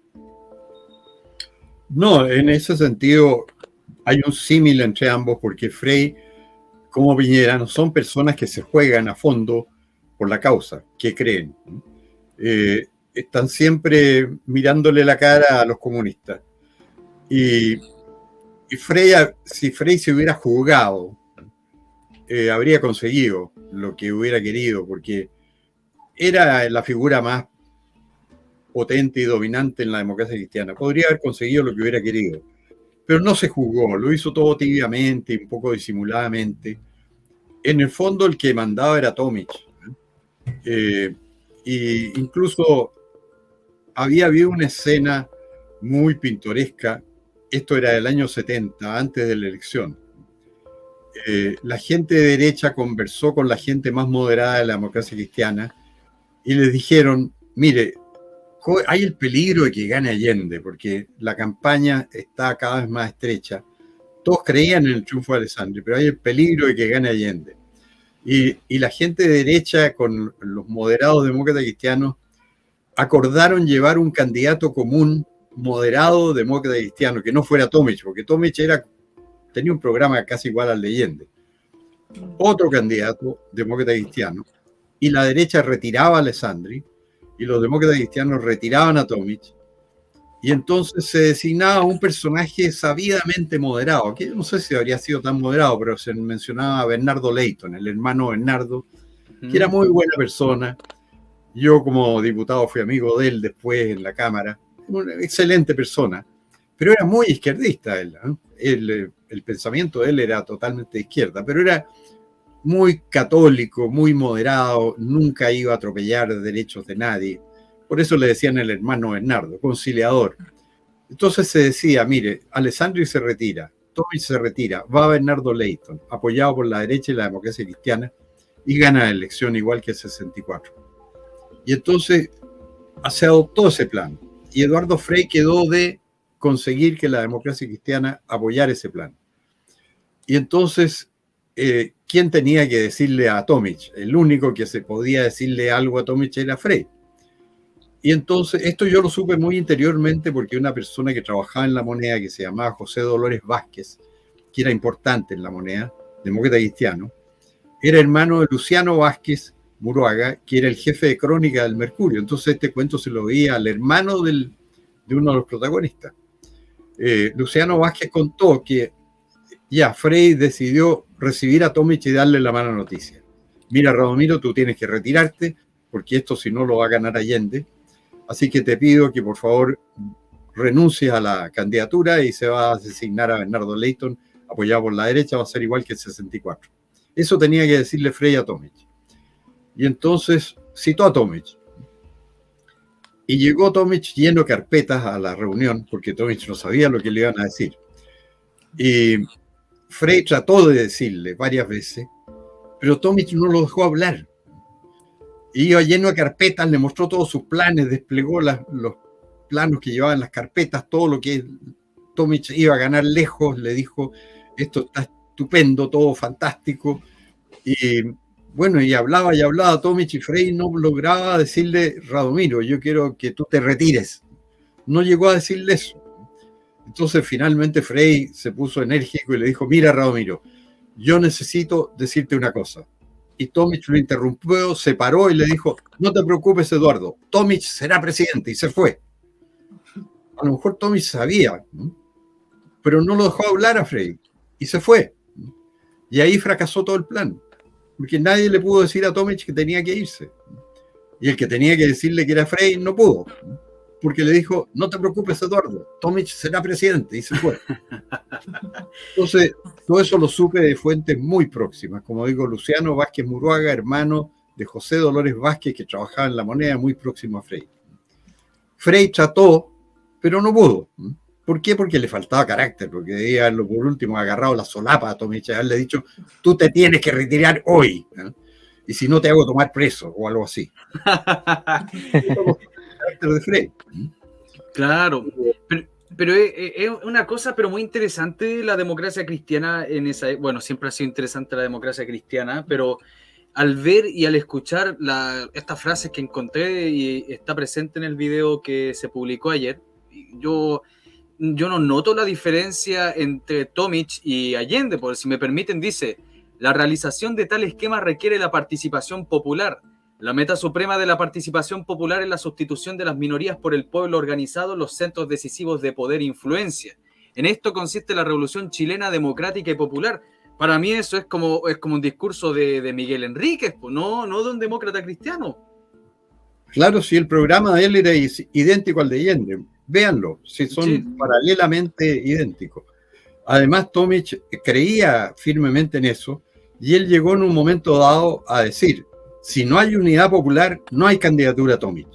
Speaker 4: No, en ese sentido hay un símil entre ambos, porque Frei como Piñera no son personas que se juegan a fondo por la causa, que creen. Están siempre mirándole la cara a los comunistas. Y Frei, si Frei se hubiera jugado, habría conseguido lo que hubiera querido, porque era la figura más potente y dominante en la democracia cristiana. Podría haber conseguido lo que hubiera querido. Pero no se jugó, lo hizo todo tibiamente, un poco disimuladamente. En el fondo el que mandaba era Tomic. Y incluso había habido una escena muy pintoresca, esto era del año 70, antes de la elección. la gente de derecha conversó con la gente más moderada de la democracia cristiana y les dijeron, mire, hay el peligro de que gane Allende, porque la campaña está cada vez más estrecha. Todos creían en el triunfo de Alessandri, pero hay el peligro de que gane Allende. Y la gente de derecha, con los moderados demócratas cristianos, acordaron llevar un candidato común, moderado demócrata cristiano, que no fuera Tomic, porque Tomic tenía un programa casi igual al de Allende. Otro candidato demócrata cristiano, y la derecha retiraba a Alessandri, y los demócratas cristianos retiraban a Tomic, y entonces se designaba un personaje sabidamente moderado, que no sé si habría sido tan moderado, pero se mencionaba a Bernardo Leighton, el hermano Bernardo, que era muy buena persona. Yo como diputado fui amigo de él después en la Cámara, una excelente persona, pero era muy izquierdista él, ¿no? El pensamiento de él era totalmente de izquierda, pero era muy católico, muy moderado, nunca iba a atropellar derechos de nadie. Por eso le decían el hermano Bernardo, conciliador. Entonces se decía, mire, Alessandri se retira, Tomic se retira, va Bernardo Leighton, apoyado por la derecha y la democracia cristiana, y gana la elección igual que el 64. Y entonces se adoptó ese plan, y Eduardo Frei quedó de conseguir que la democracia cristiana apoyara ese plan. Y entonces, ¿quién tenía que decirle a Tomic? El único que se podía decirle algo a Tomic era Frei. Y entonces, esto yo lo supe muy interiormente porque una persona que trabajaba en La Moneda, que se llamaba José Dolores Vázquez, que era importante en La Moneda, demócrata cristiano, era hermano de Luciano Vázquez Muruaga, que era el jefe de crónica del Mercurio. Entonces este cuento se lo oía al hermano de uno de los protagonistas. Luciano Vázquez contó que ya Frei decidió recibir a Tomic y darle la mala noticia. Mira, Radomiro, tú tienes que retirarte, porque esto si no lo va a ganar Allende. Así que te pido que por favor renuncies a la candidatura y se va a designar a Bernardo Leighton, apoyado por la derecha, va a ser igual que el 64. Eso tenía que decirle Frei a Tomic. Y entonces citó a Tomic. Y llegó Tomic lleno de carpetas a la reunión, porque Tomic no sabía lo que le iban a decir. Y Frei trató de decirle varias veces, pero Tomic no lo dejó hablar. Y iba lleno de carpetas, le mostró todos sus planes, desplegó los planos que llevaban las carpetas, todo lo que Tomic iba a ganar lejos, le dijo, esto está estupendo, todo fantástico. Y bueno, y hablaba Tomic, y Frei no lograba decirle, Radomiro, yo quiero que tú te retires. No llegó a decirle eso. Entonces finalmente Frei se puso enérgico y le dijo, mira, Radomiro, yo necesito decirte una cosa. Y Tomic lo interrumpió, se paró y le dijo, no te preocupes, Eduardo, Tomic será presidente, y se fue. A lo mejor Tomic sabía, ¿no? Pero no lo dejó hablar a Frei, y se fue. Y ahí fracasó todo el plan, porque nadie le pudo decir a Tomic que tenía que irse. Y el que tenía que decirle que era Frei no pudo, porque le dijo, no te preocupes, Eduardo, Tomic será presidente, y se fue. Entonces, todo eso lo supe de fuentes muy próximas, como digo, Luciano Vázquez Muruaga, hermano de José Dolores Vázquez, que trabajaba en La Moneda, muy próximo a Frei. Frei trató, pero no pudo. ¿Por qué? Porque le faltaba carácter, porque debía haberlo por último agarrado la solapa a Tomic, haberle dicho, tú te tienes que retirar hoy, ¿no? Y si no te hago tomar preso, o algo así. Carácter de Frei.
Speaker 3: Claro, pero es una cosa pero muy interesante la democracia cristiana en esa, bueno, siempre ha sido interesante la democracia cristiana, pero al ver y al escuchar estas frases que encontré y está presente en el video que se publicó ayer, yo no noto la diferencia entre Tomic y Allende, por si me permiten, dice, la realización de tal esquema requiere la participación popular. La meta suprema de la participación popular es la sustitución de las minorías por el pueblo organizado en los centros decisivos de poder e influencia. En esto consiste la revolución chilena democrática y popular. Para mí eso es como un discurso de Miguel Enríquez, no de un demócrata cristiano.
Speaker 4: Claro, si el programa de él era idéntico al de Allende, véanlo, si son paralelamente idénticos. Además, Tomic creía firmemente en eso y él llegó en un momento dado a decir, si no hay unidad popular, no hay candidatura a Tomic.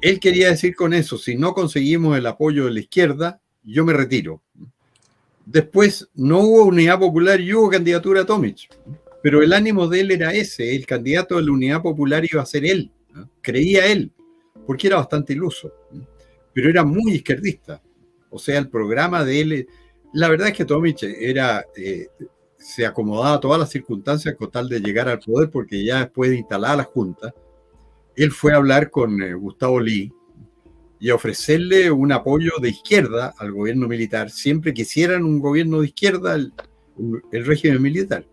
Speaker 4: Él quería decir con eso, si no conseguimos el apoyo de la izquierda, yo me retiro. Después no hubo Unidad Popular y hubo candidatura a Tomic, pero el ánimo de él era ese, el candidato de la Unidad Popular iba a ser él, ¿no? Creía él, porque era bastante iluso, ¿no? Pero era muy izquierdista, o sea, el programa de él, la verdad es que Tomic se acomodaba a todas las circunstancias con tal de llegar al poder, porque ya después de instalar la Junta, él fue a hablar con Gustavo Lee y a ofrecerle un apoyo de izquierda al gobierno militar, siempre quisieran un gobierno de izquierda el régimen militar.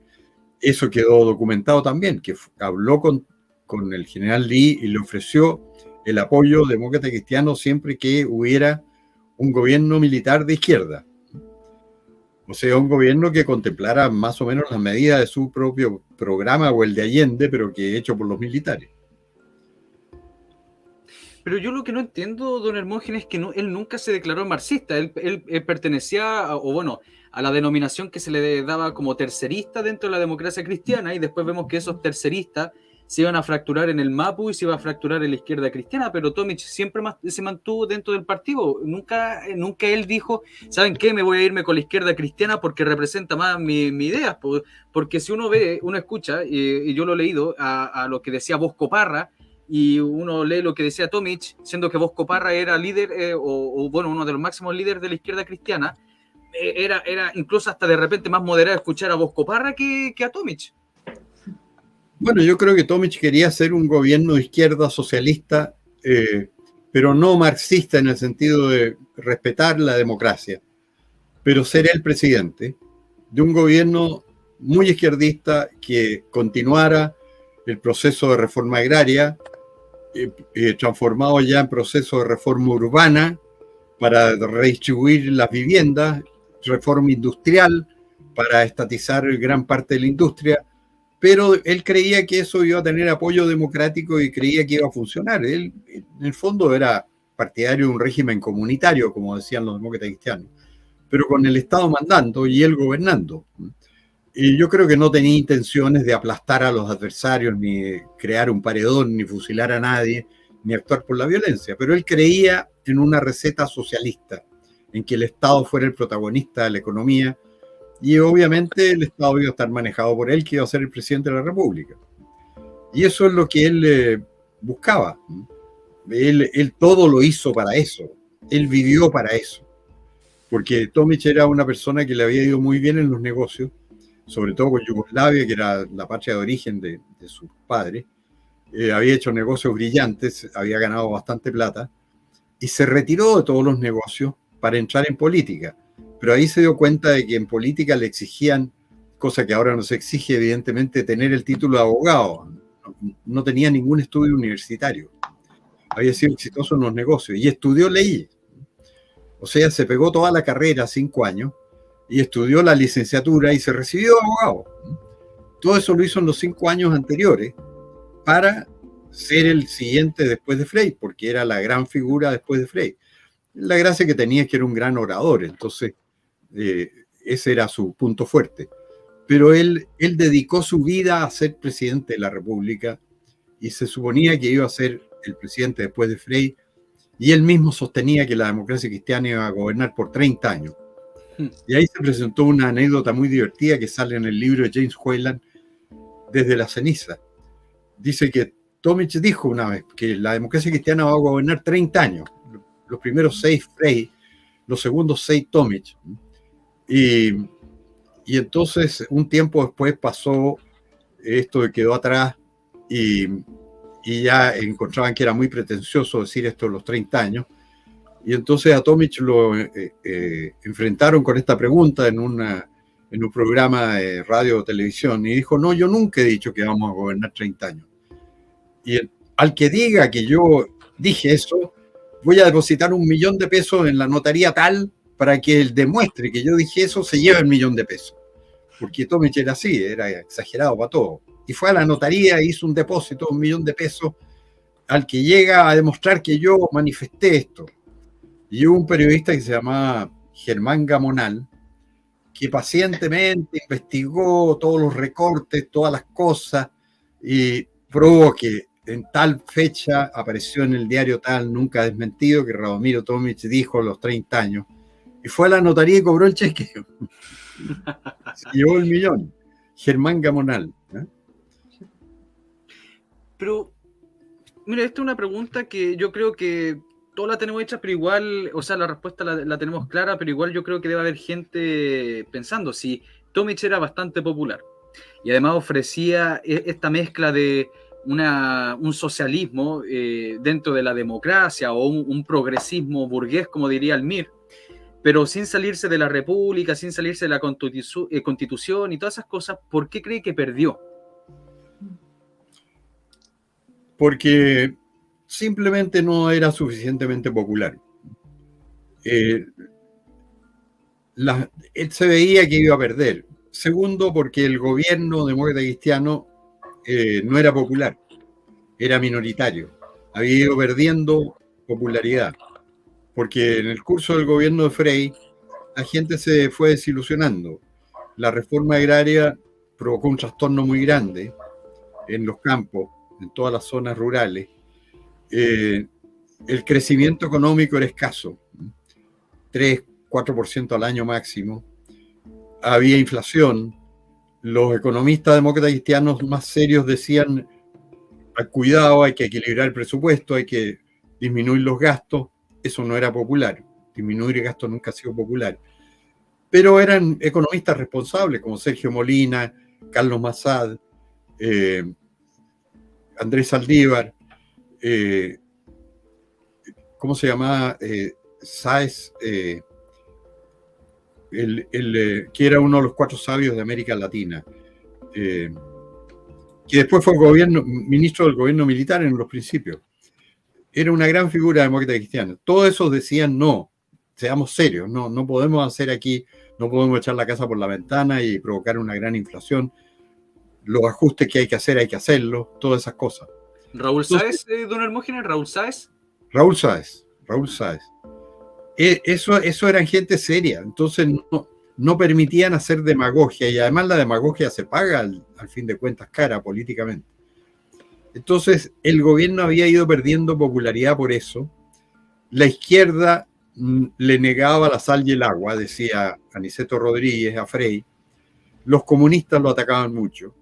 Speaker 4: Eso quedó documentado también, que habló con el general Lee y le ofreció el apoyo demócrata cristiano siempre que hubiera un gobierno militar de izquierda. O sea, un gobierno que contemplara más o menos las medidas de su propio programa o el de Allende, pero que hecho por los militares.
Speaker 3: Pero yo lo que no entiendo, don Hermógenes, es que él nunca se declaró marxista. Él pertenecía, a la denominación que se le daba como tercerista dentro de la democracia cristiana, y después vemos que esos terceristas se iban a fracturar en el MAPU y se iba a fracturar en la izquierda cristiana, pero Tomic siempre se mantuvo dentro del partido. Nunca él dijo, ¿saben qué? Me voy a irme con la izquierda cristiana porque representa más mi idea. Porque si uno escucha, y yo lo he leído, a lo que decía Bosco Parra, y uno lee lo que decía Tomic, siendo que Bosco Parra era líder, uno de los máximos líderes de la izquierda cristiana, era incluso hasta de repente más moderado escuchar a Bosco Parra que a Tomic.
Speaker 4: Bueno, yo creo que Tomic quería hacer un gobierno de izquierda socialista, pero no marxista en el sentido de respetar la democracia, pero ser el presidente de un gobierno muy izquierdista que continuara el proceso de reforma agraria, transformado ya en proceso de reforma urbana para redistribuir las viviendas, reforma industrial para estatizar gran parte de la industria, pero él creía que eso iba a tener apoyo democrático y creía que iba a funcionar. Él, en el fondo, era partidario de un régimen comunitario, como decían los demócratas cristianos, pero con el Estado mandando y él gobernando. Y yo creo que no tenía intenciones de aplastar a los adversarios, ni crear un paredón, ni fusilar a nadie, ni actuar por la violencia, pero él creía en una receta socialista, en que el Estado fuera el protagonista de la economía, y obviamente el Estado iba a estar manejado por él, que iba a ser el presidente de la República. Y eso es lo que él buscaba. Él todo lo hizo para eso, él vivió para eso, porque Tomic era una persona que le había ido muy bien en los negocios, sobre todo con Yugoslavia, que era la patria de origen de sus padres. Había hecho negocios brillantes, había ganado bastante plata, y se retiró de todos los negocios para entrar en política. Pero ahí se dio cuenta de que en política le exigían, cosa que ahora no se exige, evidentemente, tener el título de abogado. No tenía ningún estudio universitario. Había sido exitoso en los negocios y estudió leyes. O sea, se pegó toda la carrera, 5 años, y estudió la licenciatura y se recibió de abogado. Todo eso lo hizo en los 5 años anteriores para ser el siguiente después de Frei, porque era la gran figura después de Frei. La gracia que tenía es que era un gran orador, entonces ese era su punto fuerte. Pero él dedicó su vida a ser presidente de la República y se suponía que iba a ser el presidente después de Frei, y él mismo sostenía que la democracia cristiana iba a gobernar por 30 años. Y ahí se presentó una anécdota muy divertida que sale en el libro de James Whalen, Desde la ceniza. Dice que Tomic dijo una vez que la democracia cristiana va a gobernar 30 años. Los primeros 6 Frei, los segundos 6 Tomic. Y entonces, un tiempo después pasó, esto quedó atrás y ya encontraban que era muy pretencioso decir esto de los 30 años. Y entonces a Tomic lo enfrentaron con esta pregunta en un programa de radio o televisión y dijo, no, yo nunca he dicho que vamos a gobernar 30 años. Y al que diga que yo dije eso, voy a depositar $1.000.000 de pesos en la notaría tal para que él demuestre que yo dije eso, se lleve $1.000.000 de pesos. Porque Tomic era así, era exagerado para todo. Y fue a la notaría, hizo un depósito de $1.000.000 de pesos al que llega a demostrar que yo manifesté esto. Y hubo un periodista que se llamaba Germán Gamonal, que pacientemente investigó todos los recortes, todas las cosas, y probó que en tal fecha apareció en el diario tal, nunca desmentido, que Radomiro Tomic dijo a los 30 años Y fue a la notaría y cobró el cheque. Se llevó el millón. Germán Gamonal. ¿Eh?
Speaker 3: Pero, mira, esta es una pregunta que yo creo que todos la tenemos hecha, pero igual, o sea, la respuesta la tenemos clara, pero igual yo creo que debe haber gente pensando si Tomic era bastante popular y además ofrecía esta mezcla de un socialismo dentro de la democracia o un progresismo burgués, como diría el MIR, pero sin salirse de la república, sin salirse de la constitución y todas esas cosas. ¿Por qué cree que perdió?
Speaker 4: Porque simplemente no era suficientemente popular. Él se veía que iba a perder. Segundo, porque el gobierno demócrata cristiano no era popular, era minoritario. Había ido perdiendo popularidad. Porque en el curso del gobierno de Frei, la gente se fue desilusionando. La reforma agraria provocó un trastorno muy grande en los campos, en todas las zonas rurales. El crecimiento económico era escaso, 3-4% al año máximo. Había inflación. Los economistas demócratas cristianos más serios decían, cuidado, hay que equilibrar el presupuesto, hay que disminuir los gastos. Eso no era popular. Disminuir el gasto nunca ha sido popular. Pero eran economistas responsables, como Sergio Molina, Carlos Massad, Andrés Saldívar, ¿cómo se llamaba? Sáez, que era uno de los 4 sabios de América Latina, que después fue ministro del gobierno militar en los principios. Era una gran figura demócrata cristiana. Todos esos decían, no, seamos serios, no podemos hacer aquí, no podemos echar la casa por la ventana y provocar una gran inflación. Los ajustes que hay que hacer, hay que hacerlos, todas esas cosas.
Speaker 3: ¿Raúl Sáez, don Hermógenes? ¿Raúl Sáez?
Speaker 4: Raúl Sáez. Eso eran gente seria, entonces no permitían hacer demagogia, y además la demagogia se paga al fin de cuentas cara políticamente. Entonces el gobierno había ido perdiendo popularidad por eso. La izquierda le negaba la sal y el agua, decía Aniceto Rodríguez a Frei. Los comunistas lo atacaban mucho.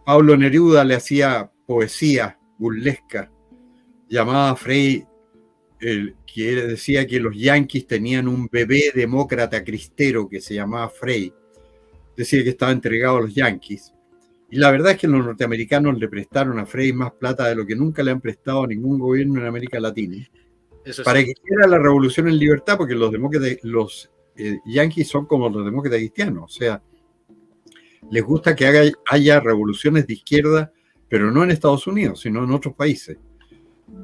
Speaker 4: Pablo Neruda le hacía poesía burlesca, llamaba a Frei, que decía que los yanquis tenían un bebé demócrata cristero que se llamaba Frei. Decía que estaba entregado a los yanquis. Y la verdad es que los norteamericanos le prestaron a Frei más plata de lo que nunca le han prestado a ningún gobierno en América Latina. Eso para que hiciera la revolución en libertad, porque los yanquis son como los demócratas cristianos. O sea, les gusta que haya revoluciones de izquierda, pero no en Estados Unidos, sino en otros países.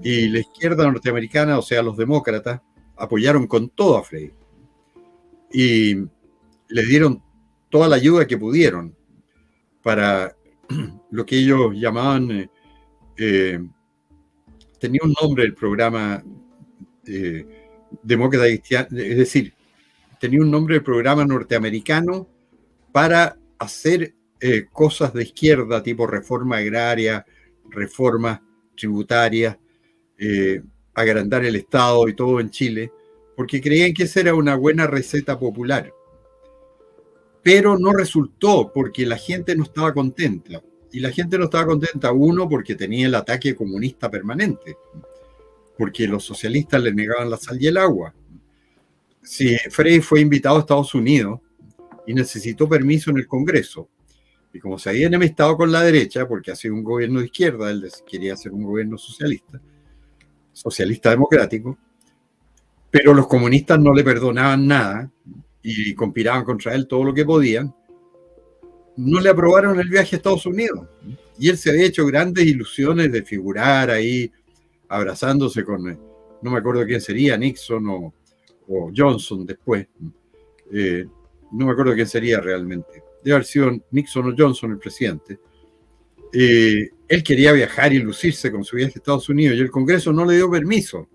Speaker 4: Y la izquierda norteamericana, o sea, los demócratas, apoyaron con todo a Frei. Y le dieron toda la ayuda que pudieron para lo que ellos llamaban, tenía un nombre el programa demócrata cristiano, es decir, tenía un nombre el programa norteamericano para hacer cosas de izquierda, tipo reforma agraria, reformas tributarias, agrandar el Estado y todo en Chile, porque creían que esa era una buena receta popular. Pero no resultó porque la gente no estaba contenta. Y la gente no estaba contenta, uno, porque tenía el ataque comunista permanente, porque los socialistas le negaban la sal y el agua. Si Frei fue invitado a Estados Unidos y necesitó permiso en el Congreso, y como se había enemistado con la derecha, porque ha sido un gobierno de izquierda, él quería hacer un gobierno socialista democrático, pero los comunistas no le perdonaban nada y conspiraban contra él todo lo que podían, no le aprobaron el viaje a Estados Unidos. Y él se había hecho grandes ilusiones de figurar ahí abrazándose con, no me acuerdo quién sería, Nixon o Johnson después. No me acuerdo quién sería realmente. Debe haber sido Nixon o Johnson el presidente. Él quería viajar y lucirse con su viaje a Estados Unidos y el Congreso no le dio permiso.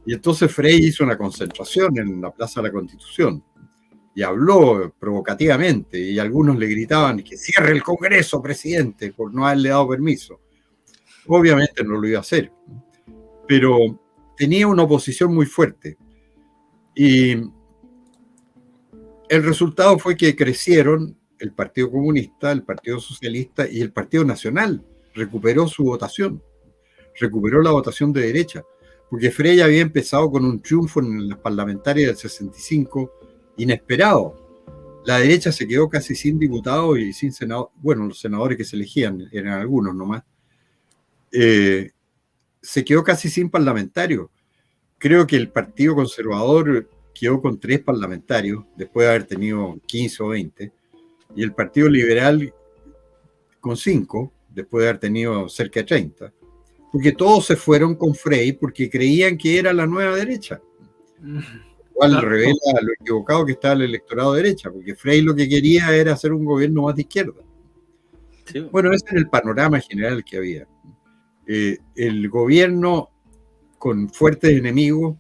Speaker 4: Y entonces Frei hizo una concentración en la Plaza de la Constitución y habló provocativamente y algunos le gritaban que cierre el Congreso, presidente, por no haberle dado permiso. Obviamente no lo iba a hacer, pero tenía una oposición muy fuerte. Y el resultado fue que crecieron el Partido Comunista, el Partido Socialista y el Partido Nacional. Recuperó su votación, recuperó la votación de derecha, porque Frey había empezado con un triunfo en las parlamentarias del 65 inesperado. La derecha se quedó casi sin diputados y sin senadores. Bueno, los senadores que se elegían eran algunos nomás. Se quedó casi sin parlamentarios. Creo que el Partido Conservador quedó con 3 parlamentarios, después de haber tenido 15 o 20, y el Partido Liberal con 5, después de haber tenido cerca de 30, porque todos se fueron con Frey porque creían que era la nueva derecha. Igual revela lo equivocado que estaba el electorado de derecha, porque Frey lo que quería era hacer un gobierno más de izquierda. Sí. Bueno, ese era el panorama general que había. El gobierno con fuertes enemigos,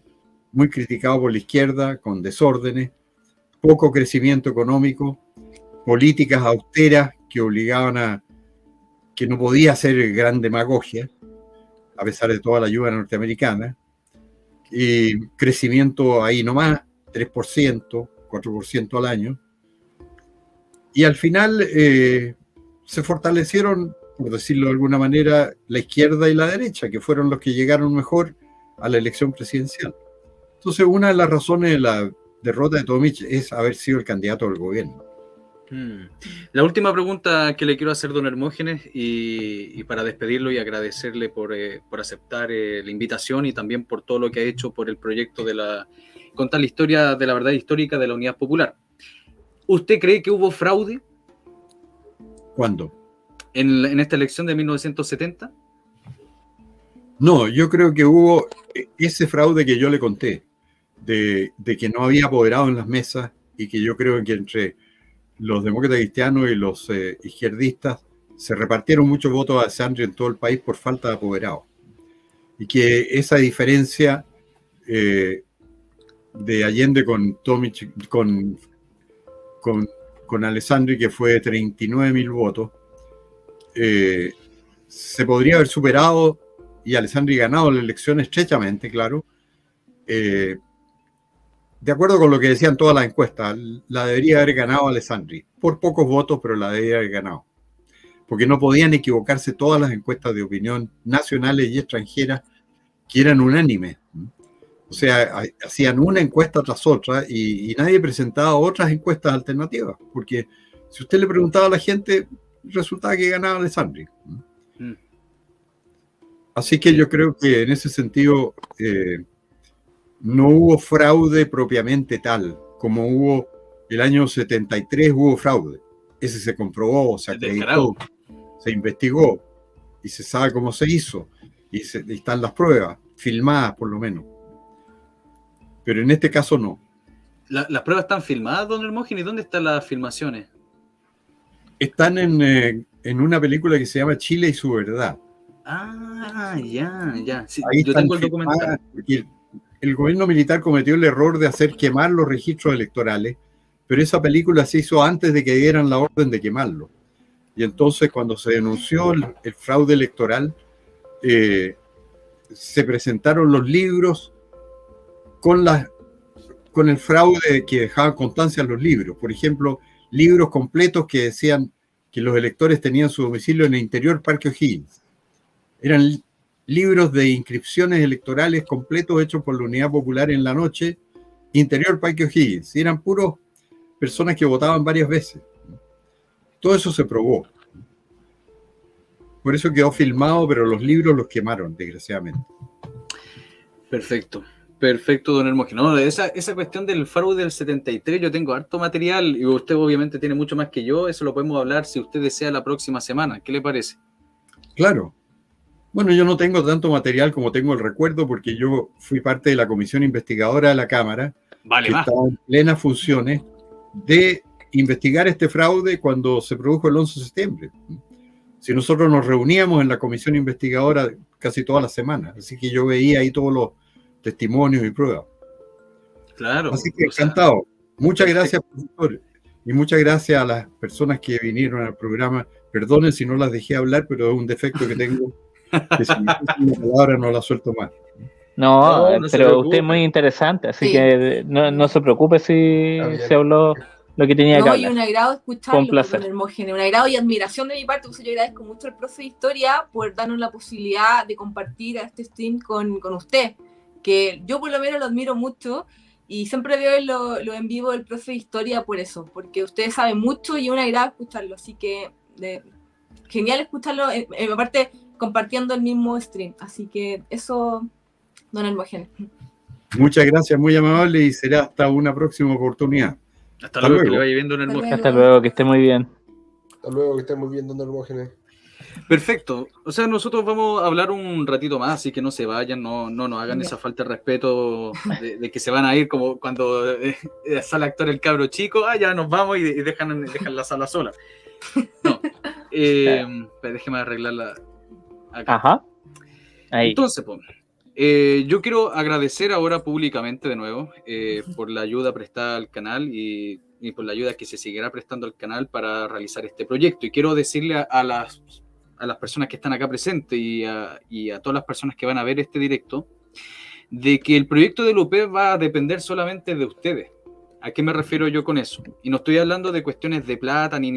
Speaker 4: muy criticado por la izquierda, con desórdenes, poco crecimiento económico, políticas austeras que obligaban a que no podía hacer gran demagogia, a pesar de toda la ayuda norteamericana, y crecimiento ahí nomás, 3%, 4% al año, y al final se fortalecieron, por decirlo de alguna manera, la izquierda y la derecha, que fueron los que llegaron mejor a la elección presidencial. Entonces, una de las razones de la derrota de Tomic es haber sido el candidato del gobierno.
Speaker 3: La última pregunta que le quiero hacer, don Hermógenes, y para despedirlo y agradecerle por aceptar la invitación y también por todo lo que ha hecho por el proyecto de contar la historia de la verdad histórica de la Unidad Popular. ¿Usted cree que hubo fraude?
Speaker 4: ¿Cuándo?
Speaker 3: ¿En esta elección de 1970?
Speaker 4: No, yo creo que hubo ese fraude que yo le conté, de que no había apoderado en las mesas, y que yo creo que entre los demócratas cristianos y los izquierdistas se repartieron muchos votos a Alessandri en todo el país por falta de apoderados. Y que esa diferencia de Allende con Tomic, con Alessandri, que fue de 39.000 votos, se podría haber superado y Alessandri ganado la elección estrechamente, claro. De acuerdo con lo que decían todas las encuestas, la debería haber ganado Alessandri. Por pocos votos, pero la debería haber ganado. Porque no podían equivocarse todas las encuestas de opinión nacionales y extranjeras que eran unánimes. O sea, hacían una encuesta tras otra y nadie presentaba otras encuestas alternativas. Porque si usted le preguntaba a la gente, resultaba que ganaba Alessandri. Así que yo creo que en ese sentido no hubo fraude propiamente tal, como hubo el año 73, hubo fraude. Ese se comprobó, se acreditó, se investigó y se sabe cómo se hizo y están las pruebas, filmadas por lo menos. Pero en este caso no.
Speaker 3: ¿Las pruebas están filmadas, don Hermógenes? ¿Y dónde están las filmaciones?
Speaker 4: Están en una película que se llama Chile y su verdad.
Speaker 3: Ah, ya. Sí,
Speaker 4: ahí
Speaker 3: yo tengo el documental.
Speaker 4: El gobierno militar cometió el error de hacer quemar los registros electorales, pero esa película se hizo antes de que dieran la orden de quemarlo. Y entonces, cuando se denunció el fraude electoral, se presentaron los libros con el fraude que dejaban constancia en los libros. Por ejemplo, libros completos que decían que los electores tenían su domicilio en el interior Parque O'Higgins. Eran libros de inscripciones electorales completos hechos por la Unidad Popular en la noche, interior Parque O'Higgins. Y eran puros personas que votaban varias veces. Todo eso se probó. Por eso quedó filmado, pero los libros los quemaron, desgraciadamente.
Speaker 3: Perfecto, don Hermógenes. No, esa cuestión del fraude del 73, yo tengo harto material y usted obviamente tiene mucho más que yo. Eso lo podemos hablar si usted desea la próxima semana. ¿Qué le parece?
Speaker 4: Claro. Bueno, yo no tengo tanto material como tengo el recuerdo porque yo fui parte de la comisión investigadora de la Cámara, que estaba en plenas funciones de investigar este fraude cuando se produjo el 11 de septiembre. Si nosotros nos reuníamos en la comisión investigadora casi todas las semanas, así que yo veía ahí todos los testimonios y pruebas.
Speaker 3: Claro.
Speaker 4: Así que encantado. Muchas gracias, profesor, y muchas gracias a las personas que vinieron al programa. Perdonen si no las dejé hablar, pero es un defecto que tengo, que si me dicen una palabra no la suelto más.
Speaker 5: No,
Speaker 3: no se
Speaker 5: pero
Speaker 3: preocupe.
Speaker 5: usted es muy interesante, así
Speaker 7: Sí.
Speaker 5: que no se preocupe si
Speaker 6: Está bien.
Speaker 5: se habló lo que tenía que
Speaker 7: No, y
Speaker 5: hablar.
Speaker 7: un agrado
Speaker 5: Fue un
Speaker 7: escucharlo,
Speaker 5: placer.
Speaker 7: don Hermógenes, un agrado y admiración de mi parte, por eso yo agradezco mucho al profe de Historia por darnos la posibilidad de compartir este stream con usted, que yo por lo menos lo admiro mucho y siempre veo lo en vivo del profe de Historia por eso, porque ustedes saben mucho y es un agrado escucharlo, así que genial escucharlo, aparte compartiendo el mismo stream, así que eso, don Hermógenes.
Speaker 4: Muchas gracias, muy amable, y será hasta una próxima oportunidad.
Speaker 3: Hasta luego, que
Speaker 4: luego.
Speaker 3: le vaya viendo en el
Speaker 7: Hasta
Speaker 3: Hermógenes.
Speaker 5: Hasta luego, que esté muy bien.
Speaker 6: Hasta luego, que estén muy bien, don Hermógenes.
Speaker 3: Perfecto. O sea, nosotros vamos a hablar un ratito más, así que no se vayan, no nos hagan
Speaker 7: Ya.
Speaker 3: esa falta de respeto de que se van a ir como cuando sale actor el cabro chico, ya nos vamos y dejan la sala sola. No. Déjeme arreglarla acá.
Speaker 5: Ajá. Ahí.
Speaker 3: Entonces, pues, yo quiero agradecer ahora públicamente de nuevo por la ayuda prestada al canal y por la ayuda que se seguirá prestando al canal para realizar este proyecto. Y quiero decirle a las personas que están acá presentes y a todas las personas que van a ver este directo, de que el proyecto de Lupe va a depender solamente de ustedes. ¿A qué me refiero yo con eso? Y no estoy hablando de cuestiones de plata ni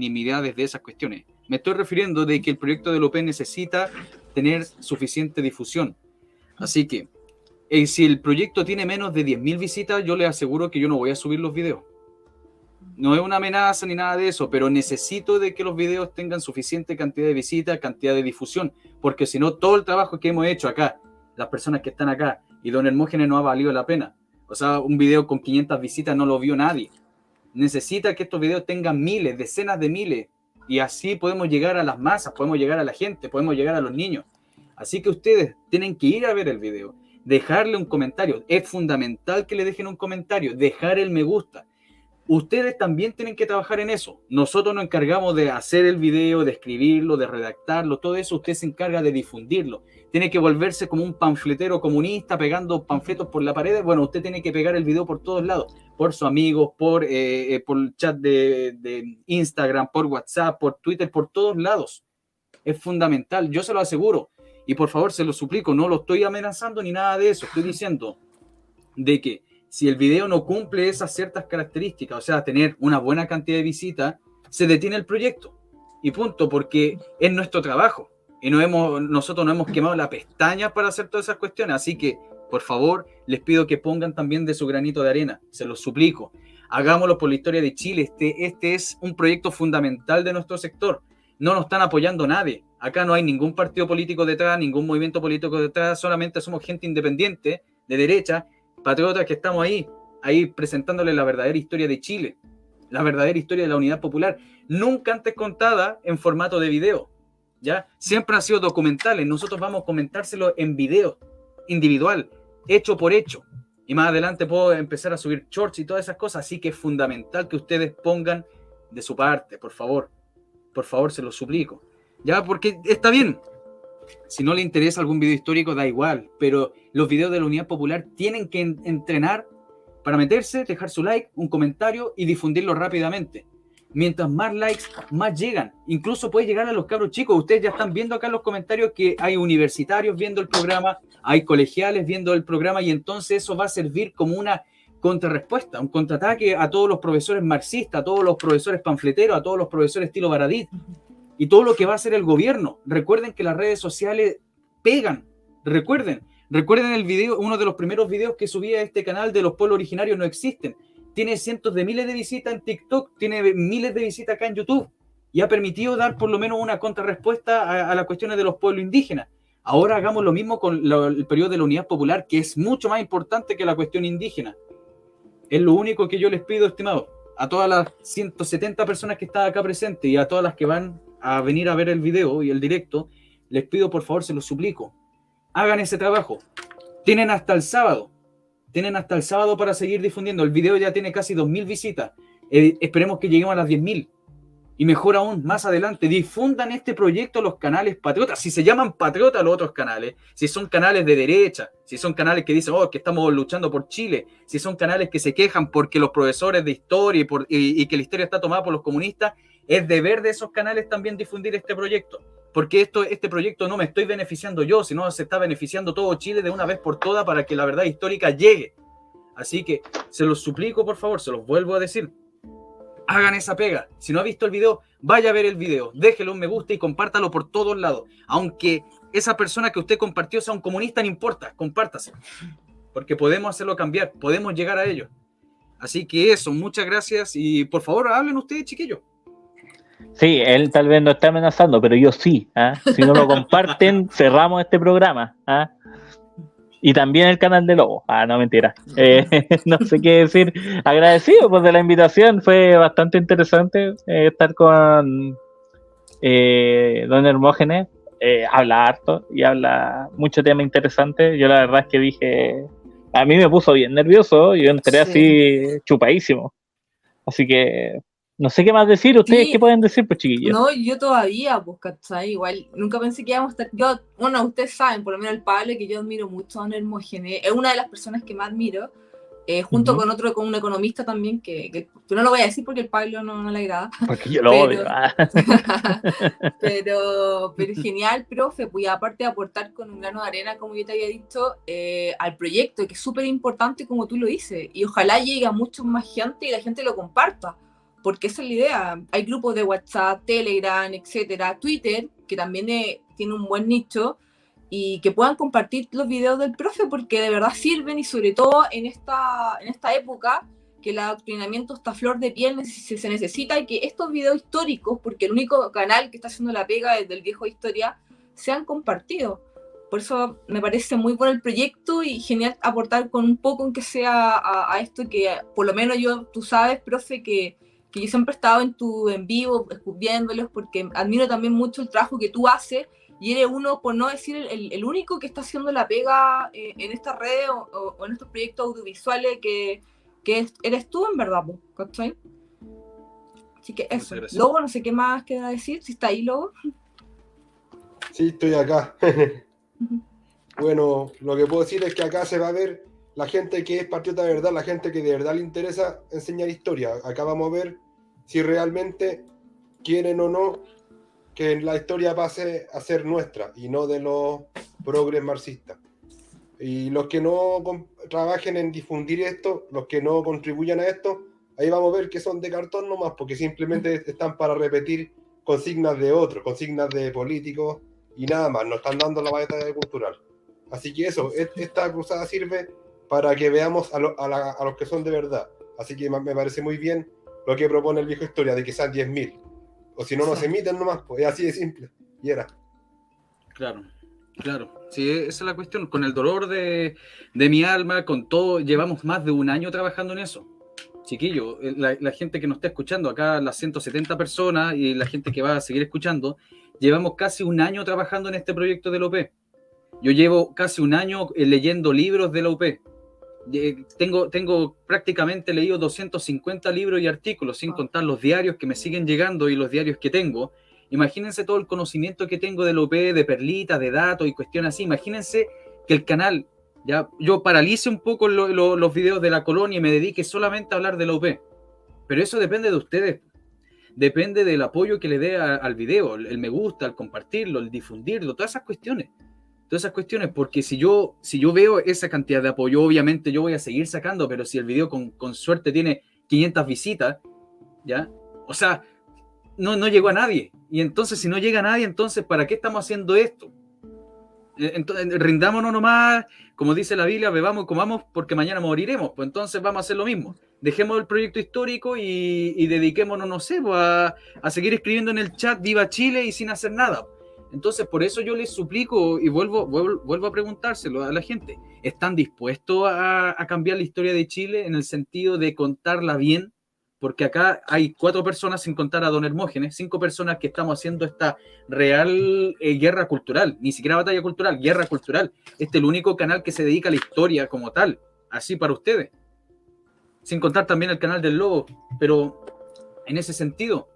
Speaker 3: mirades de esas cuestiones. Me estoy refiriendo de que el proyecto de Lupe necesita tener suficiente difusión. Así que, si el proyecto tiene menos de 10.000 visitas, yo les aseguro que yo no voy a subir los videos. No es una amenaza ni nada de eso, pero necesito de que los videos tengan suficiente cantidad de visitas, cantidad de difusión, porque si no, todo el trabajo que hemos hecho acá, las personas que están acá, y don Hermógenes no ha valido la pena. O sea, un video con 500 visitas no lo vio nadie. Necesita que estos videos tengan miles, decenas de miles, y así podemos llegar a las masas, podemos llegar a la gente, podemos llegar a los niños. Así que ustedes tienen que ir a ver el video, dejarle un comentario. Es fundamental que le dejen un comentario, dejar el me gusta. Ustedes también tienen que trabajar en eso. Nosotros nos encargamos de hacer el video, de escribirlo, de redactarlo, todo eso usted se encarga de difundirlo. Tiene que volverse como un panfletero comunista pegando panfletos por la pared. Bueno, usted tiene que pegar el video por todos lados, por sus amigos, por el chat de Instagram, por WhatsApp, por Twitter, por todos lados. Es fundamental, yo se lo aseguro. Y por favor, se lo suplico, no lo estoy amenazando ni nada de eso. Estoy diciendo de que si el video no cumple esas ciertas características, o sea, tener una buena cantidad de visitas, se detiene el proyecto. Y punto, porque es nuestro trabajo. Y nosotros no hemos quemado la pestaña para hacer todas esas cuestiones. Así que, por favor, les pido que pongan también de su granito de arena. Se los suplico. Hagámoslo por la historia de Chile. Este es un proyecto fundamental de nuestro sector. No nos están apoyando nadie. Acá no hay ningún partido político detrás, ningún movimiento político detrás. Solamente somos gente independiente, de derecha, patriotas que estamos ahí presentándole la verdadera historia de Chile, la verdadera historia de la unidad popular, nunca antes contada en formato de video, ¿ya? Siempre han sido documentales, nosotros vamos a comentárselo en video, individual, hecho por hecho, y más adelante puedo empezar a subir shorts y todas esas cosas, así que es fundamental que ustedes pongan de su parte, por favor, se lo suplico, ¿ya? Porque está bien. Si no le interesa algún video histórico, da igual, pero los videos de la Unidad Popular tienen que entrenar para meterse, dejar su like, un comentario y difundirlo rápidamente. Mientras más likes, más llegan. Incluso puede llegar a los cabros chicos. Ustedes ya están viendo acá en los comentarios que hay universitarios viendo el programa, hay colegiales viendo el programa, y entonces eso va a servir como una contrarrespuesta, un contraataque a todos los profesores marxistas, a todos los profesores panfleteros, a todos los profesores estilo Baradit. Y todo lo que va a hacer el gobierno. Recuerden que las redes sociales pegan. Recuerden el video, uno de los primeros videos que subí a este canal de los pueblos originarios no existen. Tiene cientos de miles de visitas en TikTok, tiene miles de visitas acá en YouTube. Y ha permitido dar por lo menos una contrarrespuesta a las cuestiones de los pueblos indígenas. Ahora hagamos lo mismo con el periodo de la Unidad Popular, que es mucho más importante que la cuestión indígena. Es lo único que yo les pido, estimados. A todas las 170 personas que están acá presentes y a todas las que van a venir a ver el video y el directo, les pido por favor, se los suplico, hagan ese trabajo. Tienen hasta el sábado para seguir difundiendo. El video ya tiene casi 2.000 visitas, esperemos que lleguemos a las 10.000 y mejor aún, más adelante, difundan este proyecto a los canales patriotas, si se llaman patriotas los otros canales, si son canales de derecha, si son canales que dicen, que estamos luchando por Chile, si son canales que se quejan porque los profesores de historia y que la historia está tomada por los comunistas. Es deber de esos canales también difundir este proyecto. porque este proyecto no me estoy beneficiando yo, sino se está beneficiando todo Chile de una vez por todas para que la verdad histórica llegue. Así que se los suplico, por favor, se los vuelvo a decir. Hagan esa pega. Si no ha visto el video, vaya a ver el video, déjelo un me gusta y compártalo por todos lados. Aunque esa persona que usted compartió sea un comunista, no importa, compártase. Porque podemos hacerlo cambiar, podemos llegar a ello. Así que eso, muchas gracias y por favor hablen ustedes, chiquillos.
Speaker 5: Sí, él tal vez no está amenazando, pero yo sí. Si no lo comparten, cerramos este programa. Y también el canal de Lobo. No, mentira. No sé qué decir. Agradecido pues, de la invitación. Fue bastante interesante estar con don Hermógenes. Habla harto y habla mucho tema interesante. Yo la verdad es que dije... A mí me puso bien nervioso. Yo entré así chupadísimo. Así que... No sé qué más decir, ¿ustedes qué pueden decir, pues chiquillos?
Speaker 7: No, yo todavía, pues, ¿cachai? Igual, nunca pensé que íbamos a estar... Bueno, ustedes saben, por lo menos el Pablo, que yo admiro mucho a don Hermógenes, es una de las personas que más admiro, junto con un economista también, que no lo voy a decir porque el Pablo no le agrada.
Speaker 5: Porque yo lo odio.
Speaker 7: pero genial, profe, pues aparte de aportar con un grano de arena, como yo te había dicho, al proyecto, que es súper importante como tú lo dices, y ojalá llegue a mucha más gente y la gente lo comparta. Porque esa es la idea. Hay grupos de WhatsApp, Telegram, etcétera, Twitter, que también tiene un buen nicho, y que puedan compartir los videos del profe, porque de verdad sirven, y sobre todo en esta época, que el adoctrinamiento está a flor de piel, se necesita, y que estos videos históricos, porque el único canal que está haciendo la pega es del viejo historia, sean compartidos. Por eso me parece muy bueno el proyecto y genial aportar con un poco, aunque sea a esto, que por lo menos tú sabes, profe, que yo siempre he estado en vivo, viéndolos, porque admiro también mucho el trabajo que tú haces, y eres uno, por no decir el único que está haciendo la pega en estas redes o en estos proyectos audiovisuales que eres tú, en verdad, ¿cachai? Así que eso. Lobo, no sé qué más queda decir, si está ahí, Lobo.
Speaker 6: Sí, estoy acá. Bueno, lo que puedo decir es que acá se va a ver la gente que es patriota de verdad, la gente que de verdad le interesa enseñar historia. Acá vamos a ver si realmente quieren o no que la historia pase a ser nuestra y no de los progres marxistas. Y los que no trabajen en difundir esto, los que no contribuyan a esto, ahí vamos a ver que son de cartón nomás, porque simplemente están para repetir consignas de otros, consignas de políticos y nada más, no están dando la batalla cultural. Así que eso, esta cruzada sirve para que veamos a los que son de verdad. Así que me parece muy bien lo que propone el viejo historia, de que sean 10.000. O si no, no se emiten nomás, pues es así de simple. Y era.
Speaker 3: Claro. Sí, esa es la cuestión. Con el dolor de mi alma, con todo, llevamos más de un año trabajando en eso. Chiquillo, la gente que nos está escuchando, acá las 170 personas y la gente que va a seguir escuchando, llevamos casi un año trabajando en este proyecto de la UP. Yo llevo casi un año leyendo libros de la UP. Tengo prácticamente leído 250 libros y artículos, sin contar los diarios que me siguen llegando y los diarios que tengo. Imagínense todo el conocimiento que tengo de la UP, de perlitas, de datos y cuestiones así. Imagínense que el canal, yo paralice un poco los videos de la colonia y me dedique solamente a hablar de la UP. Pero eso depende de ustedes. Depende del apoyo que le dé al video, el me gusta, el compartirlo, el difundirlo, todas esas cuestiones, porque si yo veo esa cantidad de apoyo, obviamente yo voy a seguir sacando, pero si el video con suerte tiene 500 visitas, ¿ya? O sea, no llegó a nadie, y entonces si no llega a nadie, entonces ¿para qué estamos haciendo esto? Entonces, rindámonos nomás, como dice la Biblia, bebamos y comamos porque mañana moriremos, pues entonces vamos a hacer lo mismo. Dejemos el proyecto histórico y dediquémonos, no sé, a seguir escribiendo en el chat Viva Chile y sin hacer nada. Entonces, por eso yo les suplico y vuelvo a preguntárselo a la gente. ¿Están dispuestos a cambiar la historia de Chile en el sentido de contarla bien? Porque acá hay 4 personas, sin contar a don Hermógenes, 5 personas que estamos haciendo esta real guerra cultural. Ni siquiera batalla cultural, guerra cultural. Este es el único canal que se dedica a la historia como tal. Así para ustedes. Sin contar también el canal del Lobo. Pero en ese sentido...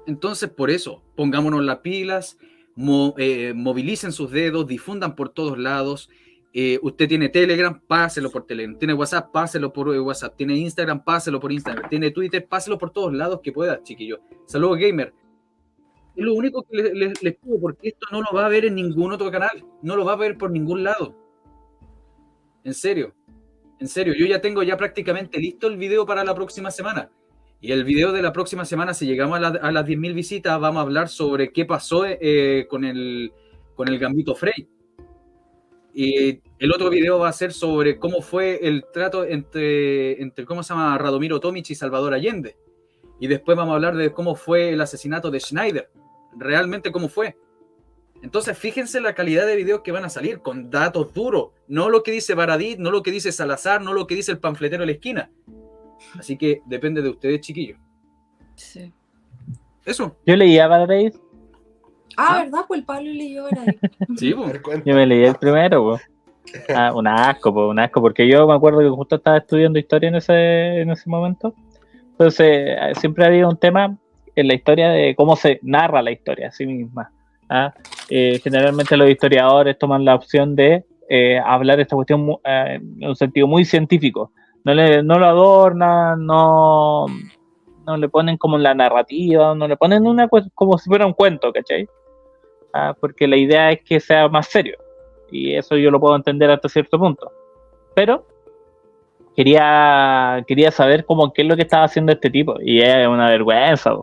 Speaker 3: Entonces, por eso, pongámonos las pilas, movilicen sus dedos, difundan por todos lados. Usted tiene Telegram, páselo por Telegram. Tiene WhatsApp, páselo por WhatsApp. Tiene Instagram, páselo por Instagram. Tiene Twitter, páselo por todos lados que pueda, chiquillo. Saludos, gamer. Es lo único que les pido, porque esto no lo va a ver en ningún otro canal, no lo va a ver por ningún lado. En serio, yo ya tengo prácticamente listo el video para la próxima semana. Y el video de la próxima semana, si llegamos a las 10.000 visitas, vamos a hablar sobre qué pasó con el Gambito Frey. Y el otro video va a ser sobre cómo fue el trato entre ¿cómo se llama? Radomiro Tomic y Salvador Allende. Y después vamos a hablar de cómo fue el asesinato de Schneider. Realmente cómo fue. Entonces, fíjense la calidad de videos que van a salir, con datos duros. No lo que dice Baradit, no lo que dice Salazar, no lo que dice el panfletero de la esquina. Así que depende de ustedes, chiquillos.
Speaker 7: Sí.
Speaker 3: Eso.
Speaker 5: Yo leía Baradit.
Speaker 7: ¿Verdad? Pues el Pablo leyó Baradit.
Speaker 3: Sí, pues.
Speaker 5: Yo me leí el primero, pues. Un asco, porque yo me acuerdo que justo estaba estudiando historia en ese momento. Entonces, siempre había un tema en la historia de cómo se narra la historia a sí misma. Generalmente los historiadores toman la opción de hablar de esta cuestión en un sentido muy científico. No lo adornan, no le ponen como la narrativa, no le ponen como si fuera un cuento, ¿cachai? Porque la idea es que sea más serio. Y eso yo lo puedo entender hasta cierto punto. Pero quería saber qué es lo que estaba haciendo este tipo. Y es una vergüenza,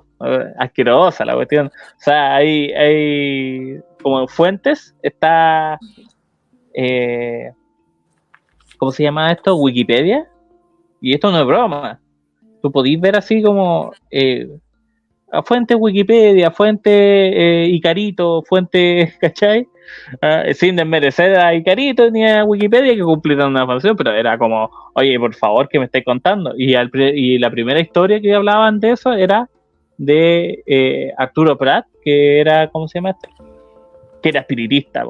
Speaker 5: asquerosa la cuestión. O sea, hay como fuentes, está ¿cómo se llama esto? Wikipedia. Y esto no es broma. Tú podís ver así como a fuente Wikipedia, fuente Icarito, fuente, ¿cachai? Sin desmerecer a Icarito ni a Wikipedia, que cumplieron una función, pero era como, oye, por favor, ¿qué me estáis contando? Y la primera historia que hablaban de eso era de Arturo Prat, que era, ¿cómo se llama este? Que era espiritista,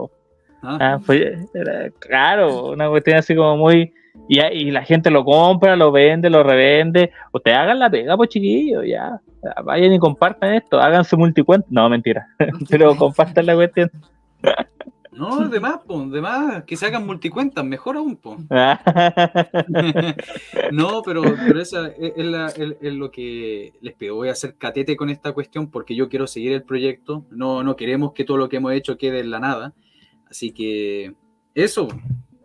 Speaker 5: era, claro, una cuestión así como muy... Y la gente lo compra, lo vende, lo revende. Ustedes hagan la pega, pues chiquillos, ya. Vayan y compartan esto, háganse multicuenta. No, mentira. Pero compartan la cuestión.
Speaker 3: No, de más, que se hagan multicuentas, mejor aún, po. No, pero esa es lo que les pido. Voy a hacer catete con esta cuestión porque yo quiero seguir el proyecto. No queremos que todo lo que hemos hecho quede en la nada. Así que eso.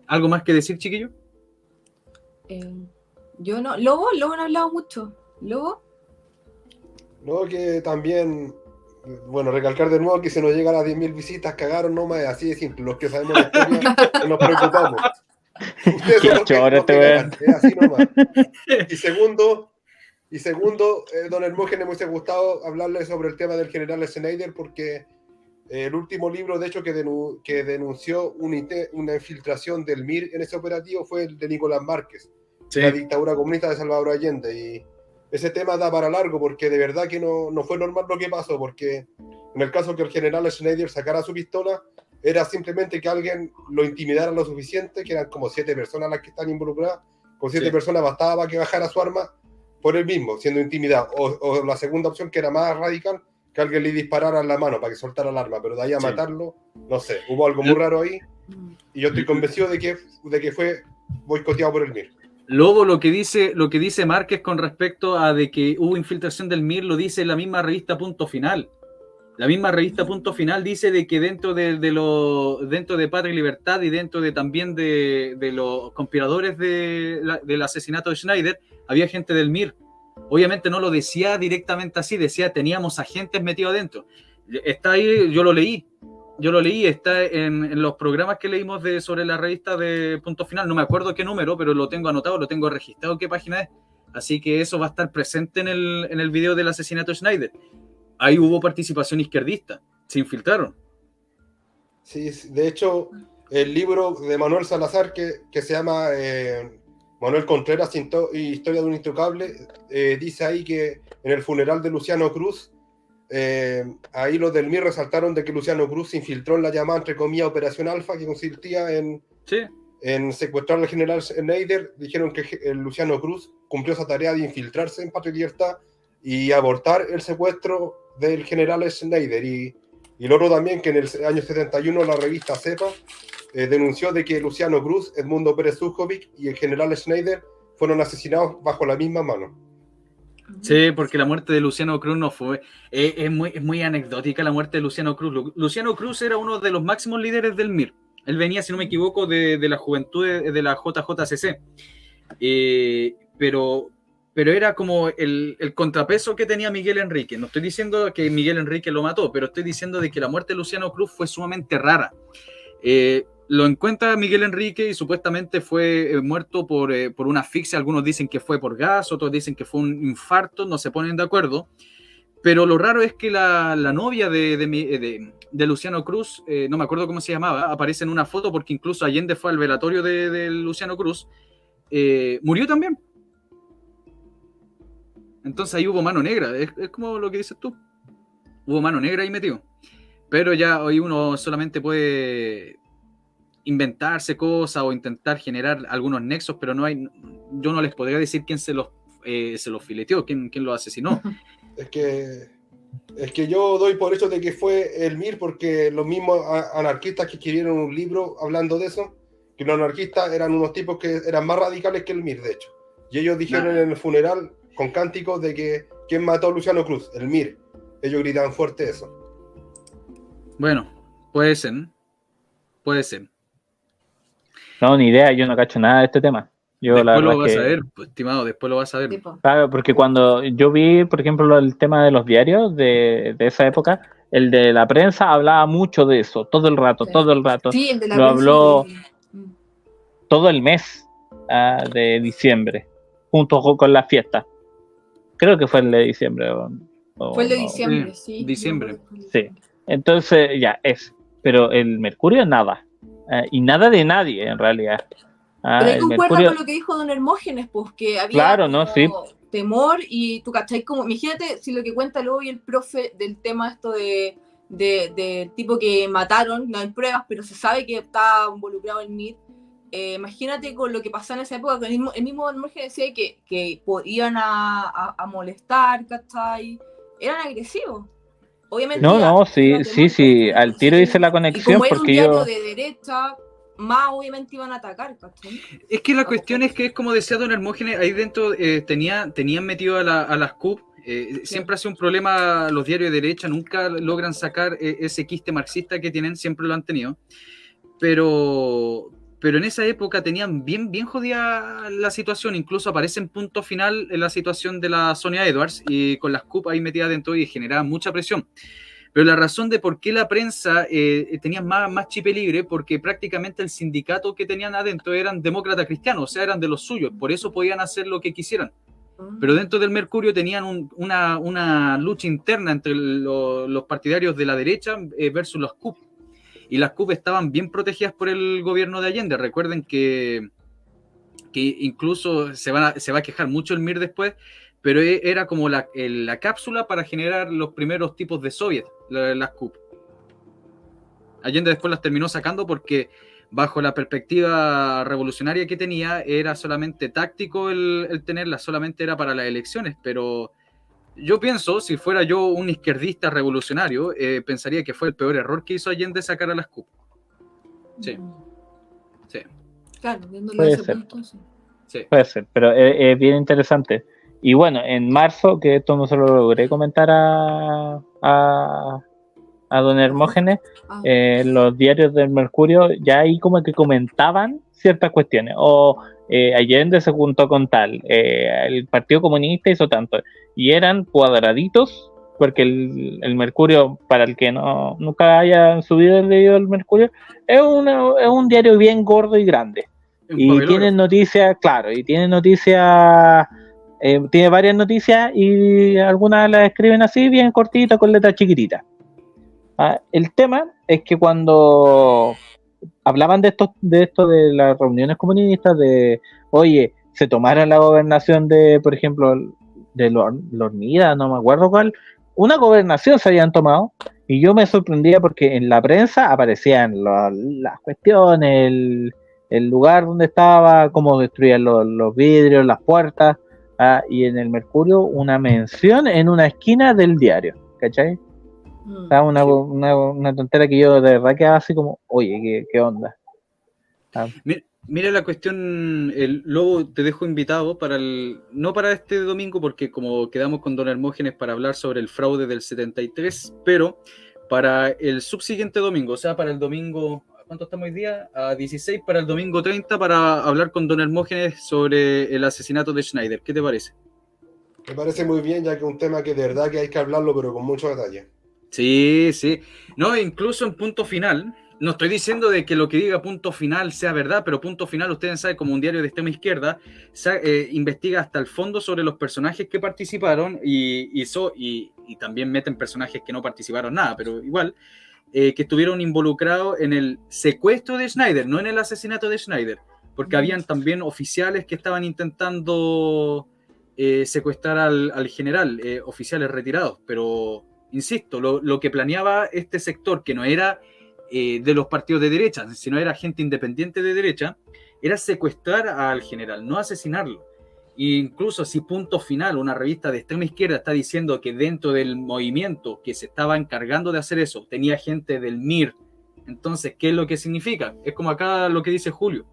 Speaker 3: ¿Algo más que decir, chiquillo?
Speaker 7: Yo no. Lobo no ha hablado mucho. ¿Lobo?
Speaker 6: No, que también, bueno, recalcar de nuevo que si nos llegan a las 10.000 visitas, cagaron nomás, así de simple. Los que sabemos la historia, no nos preocupamos. Ustedes son los que cagan, así nomás. Y segundo, don Hermógenes, me hubiese gustado hablarle sobre el tema del general Schneider, porque el último libro, de hecho, que denunció una infiltración del MIR en ese operativo fue el de Nicolás Márquez, la dictadura comunista de Salvador Allende, y ese tema da para largo, porque de verdad que no fue normal lo que pasó, porque en el caso que el general Schneider sacara su pistola, era simplemente que alguien lo intimidara lo suficiente, que eran como 7 personas las que están involucradas, con 7 personas bastaba para que bajara su arma por él mismo, siendo intimidado, o la segunda opción, que era más radical, que alguien le disparara en la mano para que soltara el arma, pero de ahí a matarlo, no sé, hubo algo muy raro ahí, y yo estoy convencido de que fue boicoteado por el MIR.
Speaker 3: Lobo, lo que dice Márquez con respecto a de que hubo infiltración del MIR, lo dice la misma revista Punto Final. La misma revista Punto Final dice de que dentro de Patria y Libertad y dentro también de los conspiradores del asesinato de Schneider, había gente del MIR. Obviamente no lo decía directamente así, decía teníamos agentes metidos adentro. Está ahí, yo lo leí, está en los programas que leímos sobre la revista de Punto Final, no me acuerdo qué número, pero lo tengo anotado, lo tengo registrado qué página es, así que eso va a estar presente en el video del asesinato de Schneider. Ahí hubo participación izquierdista, se infiltraron.
Speaker 6: Sí, de hecho, el libro de Manuel Salazar, que se llama Manuel Contreras, Historia de un Intocable, dice ahí que en el funeral de Luciano Cruz, ahí los del MIR resaltaron de que Luciano Cruz se infiltró en la llamada, entre comillas, Operación Alfa, que consistía en secuestrar al general Schneider. Dijeron que Luciano Cruz cumplió esa tarea de infiltrarse en Patria y Libertad y abortar el secuestro del general Schneider. Y lo otro también, que en el año 71 la revista Cepa denunció de que Luciano Cruz, Edmundo Pérez Zuzkovic y el general Schneider fueron asesinados bajo la misma mano.
Speaker 3: Sí, porque la muerte de Luciano Cruz no fue... es muy anecdótica la muerte de Luciano Cruz. Luciano Cruz era uno de los máximos líderes del MIR. Él venía, si no me equivoco, de la juventud de la JJCC. Pero era como el contrapeso que tenía Miguel Enrique. No estoy diciendo que Miguel Enrique lo mató, pero estoy diciendo de que la muerte de Luciano Cruz fue sumamente rara. Lo encuentra Miguel Enrique y supuestamente fue muerto por una asfixia. Algunos dicen que fue por gas, otros dicen que fue un infarto, no se ponen de acuerdo. Pero lo raro es que la novia de Luciano Cruz, no me acuerdo cómo se llamaba, aparece en una foto porque incluso Allende fue al velatorio de Luciano Cruz, murió también. Entonces ahí hubo mano negra, es como lo que dices tú. Hubo mano negra ahí metido. Pero ya hoy uno solamente puede inventarse cosas o intentar generar algunos nexos, pero yo no les podría decir quién se los fileteó, quién los asesinó.
Speaker 6: Es que yo doy por hecho de que fue el MIR, porque los mismos anarquistas que escribieron un libro hablando de eso, que los anarquistas eran unos tipos que eran más radicales que el MIR, de hecho. Y ellos dijeron en el funeral, con cánticos, de que ¿quién mató a Luciano Cruz? El MIR. Ellos gritaban fuerte eso.
Speaker 3: Bueno, puede ser, ¿no? Puede ser.
Speaker 5: No, ni idea, yo no cacho nada de este tema.
Speaker 3: Después lo vas a ver, pues, estimado, después lo vas a ver.
Speaker 5: Claro, porque cuando yo vi, por ejemplo, el tema de los diarios de esa época, el de la prensa hablaba mucho de eso, todo el rato.
Speaker 7: Sí, el de la
Speaker 5: lo
Speaker 7: prensa
Speaker 5: habló todo el mes de diciembre, junto con la fiesta. Creo que fue el de diciembre.
Speaker 7: Fue el de diciembre, sí.
Speaker 3: Diciembre.
Speaker 5: Sí, entonces ya es. Pero el Mercurio nada. Y nada de nadie, en realidad.
Speaker 7: Pero ahí concuerda con lo que dijo don Hermógenes, pues, que había temor, y tú, ¿cachai? Como, imagínate si lo que cuenta luego y el profe del tema esto del tipo que mataron, no hay pruebas, pero se sabe que está involucrado en MIR. Imagínate con lo que pasó en esa época, que el mismo don Hermógenes decía que iban a molestar, ¿cachai? Eran agresivos. Obviamente.
Speaker 5: Sí, al tiro hice la conexión.
Speaker 7: Y como era
Speaker 5: porque
Speaker 7: un diario de derecha, más obviamente iban a atacar, ¿cachai?
Speaker 3: Es que la cuestión es que es como decía don Hermógenes, ahí dentro tenían metido a las CUP. Siempre hace un problema los diarios de derecha, nunca logran sacar ese quiste marxista que tienen, siempre lo han tenido. Pero en esa época tenían bien jodida la situación, incluso aparece en punto final en la situación de la Sonia Edwards y con las CUP ahí metidas dentro y generaba mucha presión. Pero la razón de por qué la prensa tenía más chipe libre, porque prácticamente el sindicato que tenían adentro eran demócratas cristianos, o sea, eran de los suyos, por eso podían hacer lo que quisieran. Pero dentro del Mercurio tenían una lucha interna entre los partidarios de la derecha versus las CUP. Y las CUP estaban bien protegidas por el gobierno de Allende. Recuerden que incluso se va a quejar mucho el MIR después, pero era como la cápsula para generar los primeros tipos de soviet, las CUP. Allende después las terminó sacando porque bajo la perspectiva revolucionaria que tenía era solamente táctico el tenerlas, solamente era para las elecciones, pero yo pienso, si fuera yo un izquierdista revolucionario, pensaría que fue el peor error que hizo Allende sacar a las CUP. Sí.
Speaker 7: Claro, viéndolo
Speaker 5: puede
Speaker 7: ese
Speaker 5: ser.
Speaker 7: punto, sí.
Speaker 3: Sí.
Speaker 5: Puede ser, pero es bien interesante. Y bueno, en marzo, que esto no se lo logré comentar a don Hermógenes, los diarios del Mercurio ya ahí como que comentaban ciertas cuestiones, o Allende se juntó con tal, el Partido Comunista hizo tanto, y eran cuadraditos, porque el Mercurio, para el que nunca haya en su vida leído el Mercurio, es un diario bien gordo y grande, y tienen noticias, claro, y tienen noticias, tiene varias noticias, y algunas las escriben así, bien cortitas, con letras chiquititas. El tema es que cuando hablaban de esto de las reuniones comunistas, de, oye, se tomara la gobernación de, por ejemplo, de Lormida, no me acuerdo cuál, una gobernación se habían tomado, y yo me sorprendía porque en la prensa aparecían las cuestiones, el lugar donde estaba, cómo destruían los vidrios, las puertas, y en el Mercurio una mención en una esquina del diario, ¿cachai? Una tontera que yo de verdad quedaba así como, oye, ¿qué onda?
Speaker 3: Mira la cuestión, el Lobo, te dejo invitado para no para este domingo, porque como quedamos con don Hermógenes para hablar sobre el fraude del 73, pero para el subsiguiente domingo, o sea, para el domingo, ¿cuánto estamos hoy día? A 16, para el domingo 30, para hablar con don Hermógenes sobre el asesinato de Schneider. ¿Qué te parece?
Speaker 6: Me parece muy bien, ya que es un tema que de verdad que hay que hablarlo, pero con mucho detalle.
Speaker 3: Sí, sí. No, incluso en Punto Final, no estoy diciendo de que lo que diga Punto Final sea verdad, pero Punto Final, ustedes saben, como un diario de extrema izquierda, investiga hasta el fondo sobre los personajes que participaron y también meten personajes que no participaron nada, pero igual, que estuvieron involucrados en el secuestro de Schneider, no en el asesinato de Schneider, porque habían también oficiales que estaban intentando secuestrar al general, oficiales retirados, pero... Insisto, lo que planeaba este sector, que no era de los partidos de derecha, sino era gente independiente de derecha, era secuestrar al general, no asesinarlo. E incluso si Punto Final, una revista de extrema izquierda, está diciendo que dentro del movimiento que se estaba encargando de hacer eso, tenía gente del MIR, entonces, ¿qué es lo que significa? Es como acá lo que dice Julio.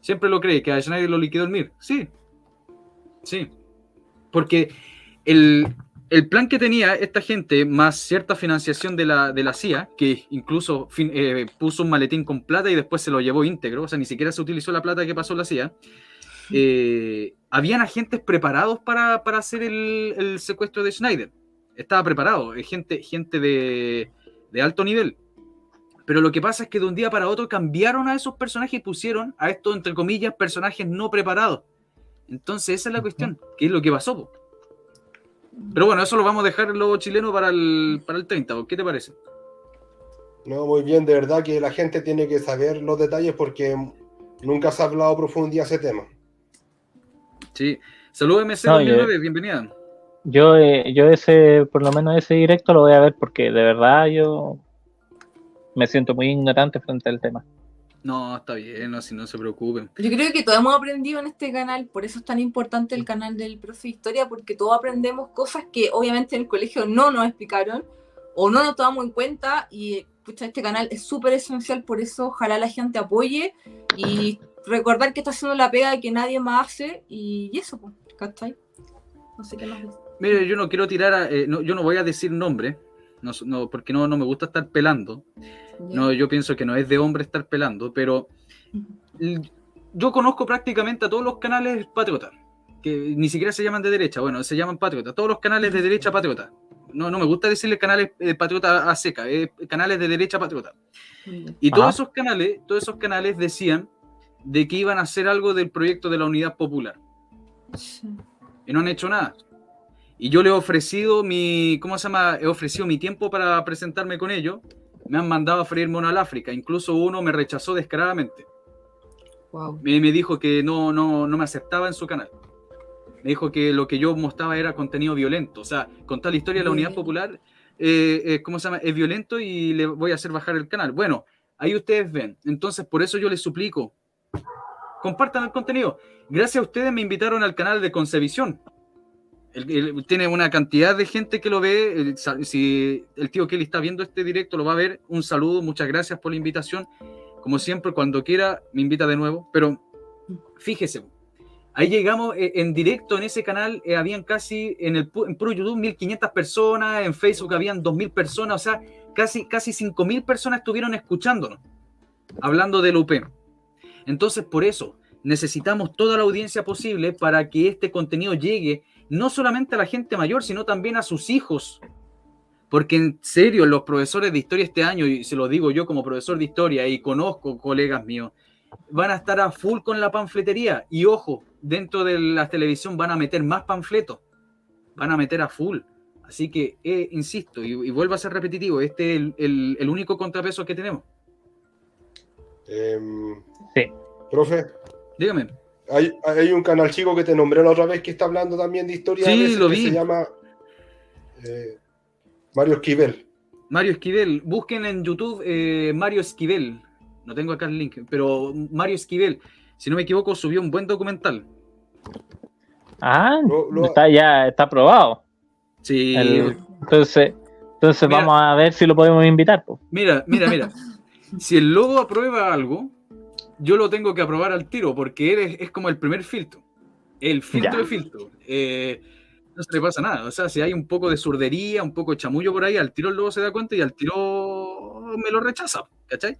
Speaker 3: Siempre lo cree, que a Schneider lo liquidó el MIR. Sí, sí. Porque el plan que tenía esta gente, más cierta financiación de la CIA, que incluso puso un maletín con plata y después se lo llevó íntegro, o sea, ni siquiera se utilizó la plata que pasó la CIA, habían agentes preparados para hacer el secuestro de Schneider. Estaba preparado, gente de alto nivel. Pero lo que pasa es que de un día para otro cambiaron a esos personajes y pusieron a estos, entre comillas, personajes no preparados. Entonces esa es la cuestión, ¿qué es lo que pasó, po? Pero bueno, eso lo vamos a dejar el Lobo chileno para el 30. ¿Qué te parece?
Speaker 6: No, muy bien, de verdad que la gente tiene que saber los detalles porque nunca se ha hablado a profundidad ese tema.
Speaker 3: Sí. Saludos MC2009, bienvenida.
Speaker 5: Yo por lo menos ese directo lo voy a ver porque de verdad yo me siento muy ignorante frente al tema.
Speaker 3: No, está bien, no, si no se preocupen.
Speaker 7: Yo creo que todos hemos aprendido en este canal, por eso es tan importante el canal del profe de historia, porque todos aprendemos cosas que obviamente en el colegio no nos explicaron o no nos tomamos en cuenta y pucha, este canal es súper esencial, por eso ojalá la gente apoye y recordar que está haciendo la pega que nadie más hace y eso, pues, ¿cachai? No sé qué más dice.
Speaker 3: Mire, yo no quiero tirar, yo no voy a decir nombre, no, porque no me gusta estar pelando. No, yo pienso que no es de hombre estar pelando, pero yo conozco prácticamente a todos los canales patriotas, que ni siquiera se llaman de derecha, bueno, se llaman patriotas, todos los canales de derecha patriota. No me gusta decirle canales patriota a seca, canales de derecha patriota. Y todos esos canales decían de que iban a hacer algo del proyecto de la Unidad Popular. Y no han hecho nada. Y yo le he ofrecido mi tiempo para presentarme con ellos. Me han mandado a freír mono al África. Incluso uno me rechazó descaradamente.
Speaker 7: Wow.
Speaker 3: Me dijo que no me aceptaba en su canal. Me dijo que lo que yo mostraba era contenido violento. O sea, contar la historia de la Unidad Popular es violento y le voy a hacer bajar el canal. Bueno, ahí ustedes ven. Entonces, por eso yo les suplico, compartan el contenido. Gracias a ustedes me invitaron al canal de Concevisión. Tiene una cantidad de gente que lo ve. Si el tío Kelly está viendo este directo, lo va a ver. Un saludo, muchas gracias por la invitación. Como siempre, cuando quiera, me invita de nuevo. Pero fíjese, ahí llegamos en directo en ese canal. Habían casi, en puro YouTube, 1.500 personas. En Facebook habían 2.000 personas. O sea, casi 5.000 personas estuvieron escuchándonos, hablando del UP. Entonces, por eso, necesitamos toda la audiencia posible para que este contenido llegue no solamente a la gente mayor, sino también a sus hijos. Porque en serio, los profesores de historia este año, y se lo digo yo como profesor de historia, y conozco colegas míos, van a estar a full con la panfletería. Y ojo, dentro de la televisión van a meter más panfletos. Van a meter a full. Así que, insisto, y vuelvo a ser repetitivo, este es el único contrapeso que tenemos.
Speaker 5: Sí.
Speaker 6: Profe.
Speaker 3: Dígame.
Speaker 6: Hay un canal chico que te nombré la otra vez que está hablando también de historia.
Speaker 3: Sí, lo vi.
Speaker 6: Se llama Mario Esquivel.
Speaker 3: Mario Esquivel. Busquen en YouTube Mario Esquivel. No tengo acá el link, pero Mario Esquivel, si no me equivoco, subió un buen documental.
Speaker 5: Está aprobado.
Speaker 3: Sí.
Speaker 5: Entonces mira, vamos a ver si lo podemos invitar. Po.
Speaker 3: Mira. Si el Lobo aprueba algo, yo lo tengo que aprobar al tiro, porque él es como el primer filtro. El filtro de filtro. No se le pasa nada. O sea, si hay un poco de surdería, un poco de chamullo por ahí, al tiro el lobo se da cuenta y al tiro me lo rechaza, ¿cachai?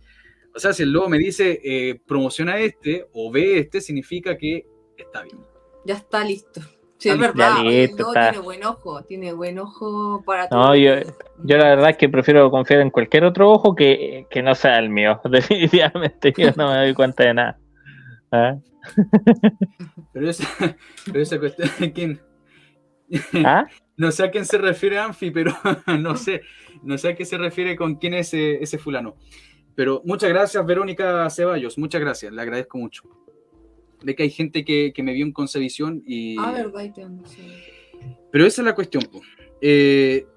Speaker 3: O sea, si el lobo me dice promociona este o ve este, significa que está bien.
Speaker 7: Ya está listo. Sí, es verdad.
Speaker 5: Listo,
Speaker 7: tiene buen ojo para
Speaker 5: todo. No, yo la verdad es que prefiero confiar en cualquier otro ojo que no sea el mío. Definitivamente yo no me doy cuenta de nada. ¿Ah?
Speaker 3: Pero esa cuestión de quién.
Speaker 5: ¿Ah?
Speaker 3: No sé a quién se refiere Anfi, pero no sé a qué se refiere con quién es ese fulano. Pero muchas gracias, Verónica Ceballos, muchas gracias, le agradezco mucho. Ve que hay gente que me vio en Concevisión y...
Speaker 7: verdad,
Speaker 3: Pero esa es la cuestión.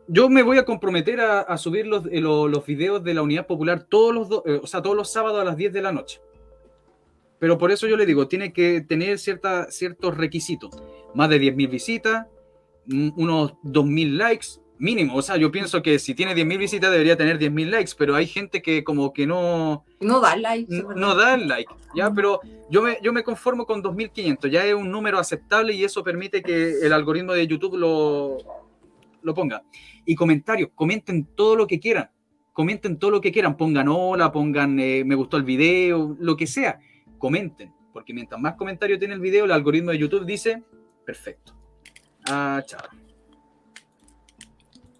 Speaker 3: Yo me voy a comprometer a subir los videos de la Unidad Popular todos los sábados a las 10 de la noche. Pero por eso yo le digo, tiene que tener ciertos requisitos. Más de 10.000 visitas, unos 2.000 likes, mínimo. O sea, yo pienso que si tiene 10.000 visitas debería tener 10.000 likes, pero hay gente que como que no
Speaker 7: da like.
Speaker 3: No da el like, ¿ya? Pero yo me conformo con 2.500, ya es un número aceptable y eso permite que el algoritmo de YouTube lo ponga. Y comentarios, comenten todo lo que quieran, pongan hola, pongan me gustó el video, lo que sea, comenten, porque mientras más comentarios tiene el video, el algoritmo de YouTube dice, perfecto. Chao.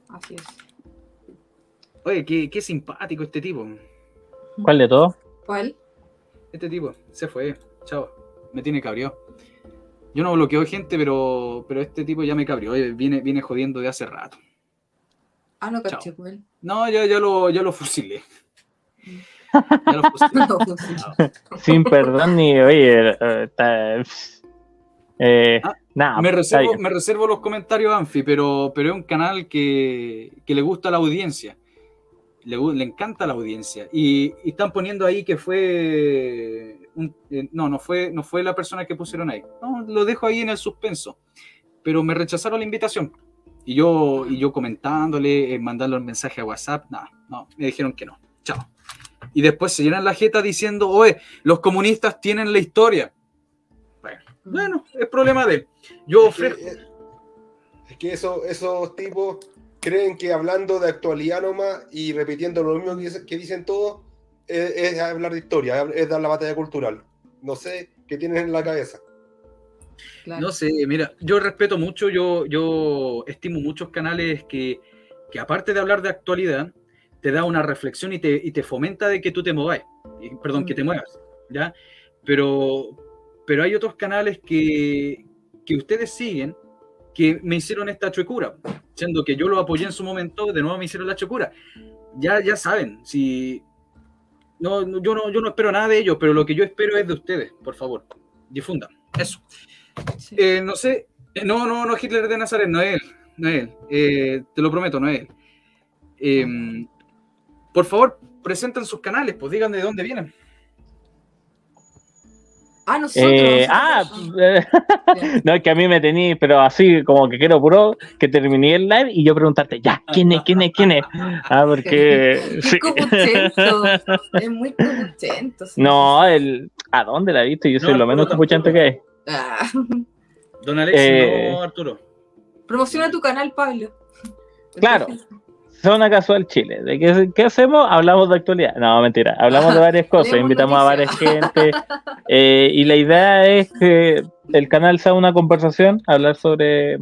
Speaker 7: Así es.
Speaker 3: Oye, qué simpático este tipo.
Speaker 5: ¿Cuál de todos?
Speaker 7: ¿Cuál?
Speaker 3: Este tipo se fue. Chao. Me tiene cabreado. Yo no bloqueo gente, pero este tipo ya me cabreó. Viene jodiendo de hace rato.
Speaker 7: No caché con él.
Speaker 3: No, ya lo fusilé. Ya lo fusilé.
Speaker 5: Sin perdón ni, oye, nada.
Speaker 3: Me reservo los comentarios, Anfi, pero es un canal que le gusta a la audiencia. Le encanta a la audiencia. Y están poniendo ahí que fue... no fue la persona que pusieron ahí. No, lo dejo ahí en el suspenso. Pero me rechazaron la invitación. Y yo comentándole, mandando el mensaje a WhatsApp, no, me dijeron que no. Chao. Y después se llenan la jeta diciendo, oye, los comunistas tienen la historia. Bueno, es problema de él.
Speaker 6: Es que esos tipos creen que hablando de actualidad nomás y repitiendo lo mismo que dicen todos es hablar de historia, es dar la batalla cultural. No sé qué tienen en la cabeza.
Speaker 7: Claro.
Speaker 3: No sé, mira, yo respeto mucho, yo estimo muchos canales que aparte de hablar de actualidad, te da una reflexión y te fomenta de que tú te muevas, que te muevas, ¿ya? Pero hay otros canales que ustedes siguen que me hicieron esta chuecura, siendo que yo lo apoyé en su momento, de nuevo me hicieron la chuecura. Ya saben, si yo no espero nada de ellos, pero lo que yo espero es de ustedes, por favor, difundan, eso.
Speaker 7: Sí.
Speaker 3: No sé, no Hitler de Nazaret, no es él, te lo prometo, no es él. Por favor, presenten sus canales, pues digan de dónde vienen.
Speaker 7: Nosotros.
Speaker 5: No, es que a mí me tení, pero así como que quiero puro que terminé el live y yo preguntarte, ya, ¿quién es? Porque...
Speaker 7: Sí. Es muy copuchento. Sí.
Speaker 5: No, ¿a dónde la viste? Yo soy lo menos copuchante que hay.
Speaker 3: Don Alex, no, Arturo.
Speaker 7: Promociona tu canal, Pablo.
Speaker 5: Claro. Zona Casual Chile. ¿De qué hacemos? Hablamos de actualidad. No, mentira. Hablamos de varias cosas. Invitamos a varias gente. Y la idea es que el canal sea una conversación, hablar sobre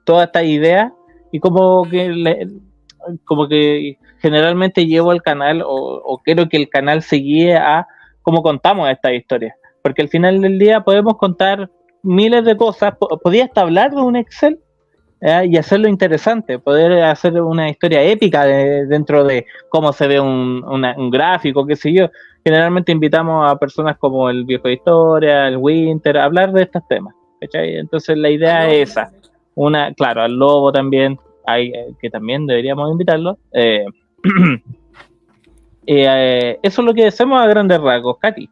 Speaker 5: todas estas ideas y como que generalmente llevo al canal o quiero que el canal se guíe a cómo contamos estas historias. Porque al final del día podemos contar miles de cosas. Podía hasta hablar de un Excel y hacerlo interesante, poder hacer una historia épica dentro de cómo se ve un gráfico, qué sé yo. Generalmente invitamos a personas como el Viejo de Historia, el Winter, a hablar de estos temas, ¿cachai? Entonces la idea es esa. Claro, al Lobo también, que también deberíamos invitarlo. Eso es lo que hacemos a grandes rasgos, Katy.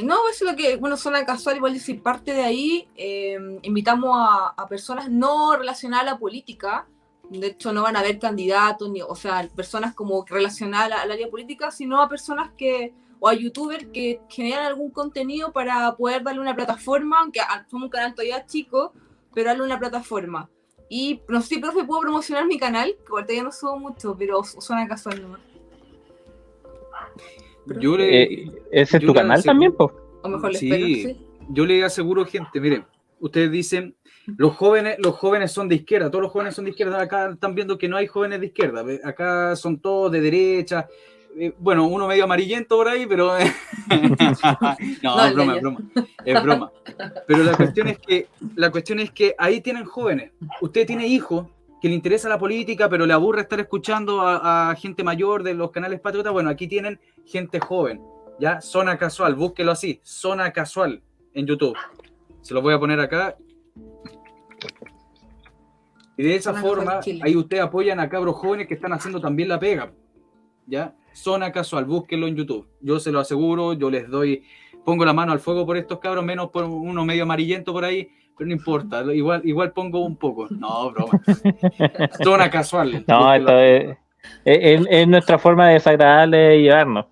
Speaker 7: No, eso es lo que, Zona Casual, igual decir, parte de ahí, invitamos a personas no relacionadas a la política, De hecho, no van a haber candidatos, o sea, personas como relacionadas al área política, sino a personas o a youtubers que generan algún contenido para poder darle una plataforma, aunque somos un canal todavía chico, pero darle una plataforma. Y no sé si, profe, puedo promocionar mi canal, que ahorita ya no subo mucho, pero suena casual nomás.
Speaker 5: ¿Ese es tu canal también, po?
Speaker 7: O mejor les espero, sí.
Speaker 3: Yo le aseguro, gente, miren, ustedes dicen, los jóvenes son de izquierda, todos los jóvenes son de izquierda, acá están viendo que no hay jóvenes de izquierda, acá son todos de derecha, bueno, uno medio amarillento por ahí, pero no, es broma. Pero la cuestión es que ahí tienen jóvenes. Usted tiene hijos que le interesa la política, pero le aburre estar escuchando a gente mayor de los canales patriotas. Bueno, aquí tienen gente joven, ¿ya? Zona Casual, búsquelo así, Zona Casual en YouTube. Se lo voy a poner acá. Y de esa forma, ahí ustedes apoyan a cabros jóvenes que están haciendo también la pega, ¿ya? Zona Casual, búsquenlo en YouTube. Yo se lo aseguro, yo les pongo la mano al fuego por estos cabros, menos por uno medio amarillento por ahí, pero no importa, igual pongo un poco. No, broma. Zona Casual.
Speaker 5: No, esto es nuestra forma desagradable de llevarnos.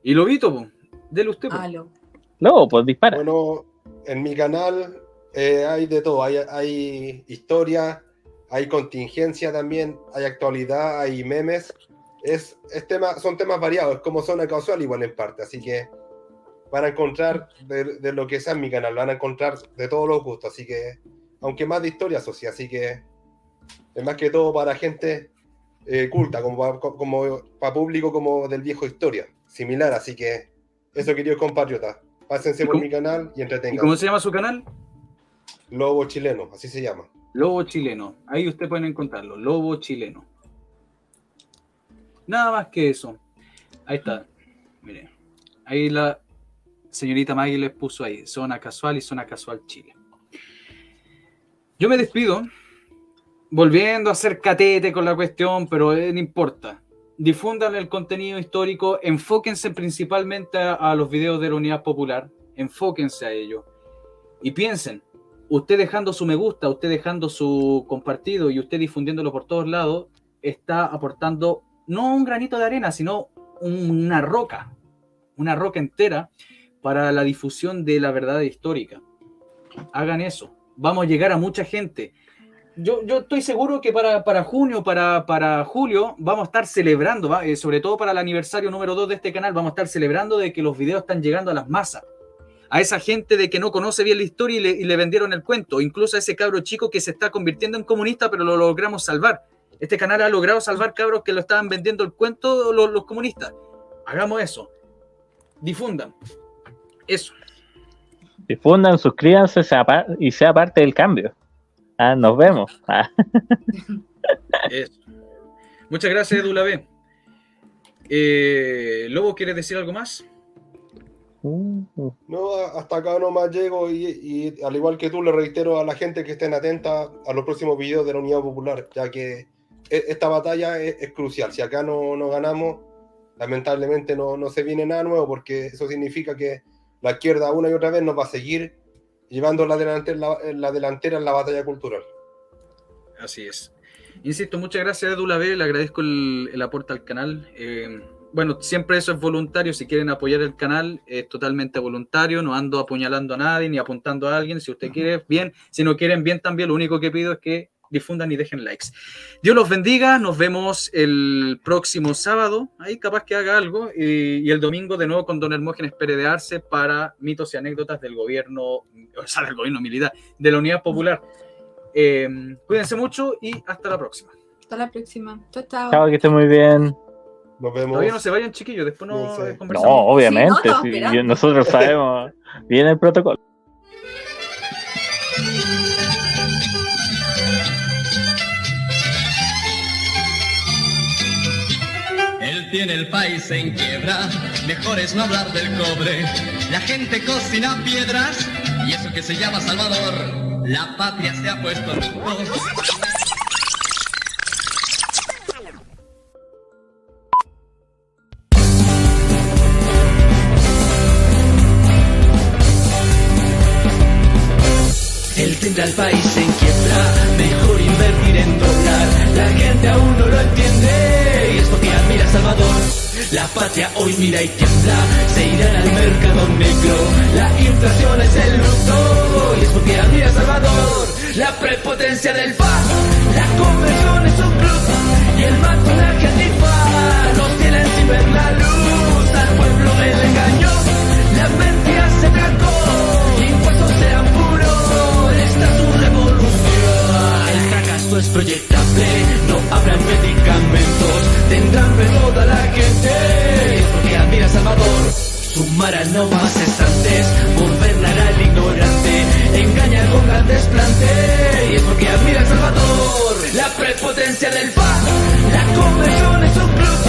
Speaker 3: Y Lobito, pues, dele usted.
Speaker 5: Luego, pues dispara.
Speaker 6: Bueno, en mi canal hay de todo, hay historia, hay contingencia también, hay actualidad, hay memes. Son temas variados, es como Zona Casual igual en parte, así que van a encontrar de lo que sea en mi canal, van a encontrar de todos los gustos, así que, aunque más de historia social, así que es más que todo para gente culta, como para público como del viejo historia, similar, así que eso, queridos compatriotas, pásense por mi canal y entretengan.
Speaker 3: ¿Y cómo se llama su canal?
Speaker 6: Lobo Chileno, así se llama.
Speaker 3: Lobo Chileno, ahí ustedes pueden encontrarlo, Lobo Chileno. Nada más que eso. Ahí está. Miren. Ahí la señorita Maggie les puso ahí. Zona Casual y Zona Casual Chile. Yo me despido. Volviendo a hacer catete con la cuestión, pero no importa. Difundan el contenido histórico. Enfóquense principalmente a los videos de la Unidad Popular. Enfóquense a ello. Y piensen. Usted dejando su me gusta, usted dejando su compartido y usted difundiéndolo por todos lados, está aportando no un granito de arena, sino una roca entera para la difusión de la verdad histórica. Hagan eso. Vamos a llegar a mucha gente. Yo estoy seguro que para junio, para julio, vamos a estar celebrando, sobre todo para el aniversario número 2 de este canal, vamos a estar celebrando de que los videos están llegando a las masas. A esa gente de que no conoce bien la historia y le vendieron el cuento. Incluso a ese cabro chico que se está convirtiendo en comunista, pero lo logramos salvar. Este canal ha logrado salvar cabros que lo estaban vendiendo el cuento los comunistas. Hagamos eso. Difundan. Eso.
Speaker 5: Difundan, suscríbanse y sea parte del cambio. Nos vemos.
Speaker 3: Eso. Muchas gracias, Edu Lavé. Lobo, ¿quieres decir algo más?
Speaker 6: No, hasta acá nomás llego y al igual que tú le reitero a la gente que estén atentas a los próximos videos de la Unidad Popular, ya que esta batalla es crucial. Si acá no ganamos, lamentablemente no se viene nada nuevo, porque eso significa que la izquierda una y otra vez nos va a seguir llevando la delantera en la batalla cultural.
Speaker 3: Así es. Insisto, muchas gracias, Edu Lavé, le agradezco el aporte al canal. Bueno, siempre eso es voluntario. Si quieren apoyar el canal, es totalmente voluntario. No ando apuñalando a nadie ni apuntando a alguien. Si usted quiere, bien. Si no quieren, bien también. Lo único que pido es que difundan y dejen likes. Dios los bendiga. Nos vemos el próximo sábado. Ahí capaz que haga algo. Y el domingo de nuevo con don Hermógenes Pérez de Arce para mitos y anécdotas del gobierno, o sea, del gobierno militar, de la Unidad Popular. Cuídense mucho y hasta la próxima.
Speaker 7: Hasta la próxima. Chao, chao.
Speaker 5: Chao, que estén muy bien.
Speaker 6: Nos vemos.
Speaker 3: Todavía no se vayan, chiquillos, después no conversamos.
Speaker 5: No, obviamente,
Speaker 7: sí,
Speaker 5: nosotros sabemos bien el protocolo.
Speaker 8: Él tiene el país en quiebra, mejor es no hablar del cobre. La gente cocina piedras y eso que se llama Salvador. La patria se ha puesto en luz. Él tendrá el país en quiebra, mejor invertir. la gente aún no lo entiende, y es porque admira a Salvador. La patria hoy mira y tiembla, se irán al mercado negro. La inflación es el luto, y es porque admira a Salvador. La prepotencia del FA, la conversión es un club, y el maquillaje antifa nos tienen sin ver la luz. Al pueblo él engañó, la mentira se trancó, impuestos sean puros, esta es su revolución. El fracaso es proyectable, no habrá medicamentos, tendrán hambre toda la gente, es porque admira a Salvador. Sumar a normas cesantes, gobernar al ignorante, engañar con gran desplante, y es porque admira a Salvador. La prepotencia del FA, la conversión es un club,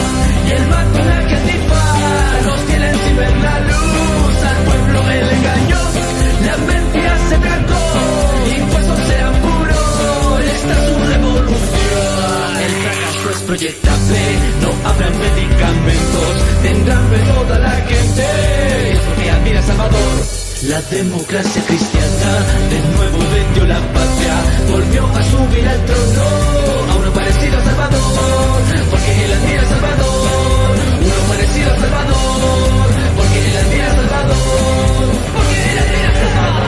Speaker 8: y el maquillaje antifa nos tienen sin ver la luz. Al pueblo él engañó, la mentira se trancó, impuestos sean puros, esta es su revolución. El fracaso es proyectable, no habrá medicamentos, tendrán hambre toda la gente, es porque admira a Salvador. La democracia cristiana de nuevo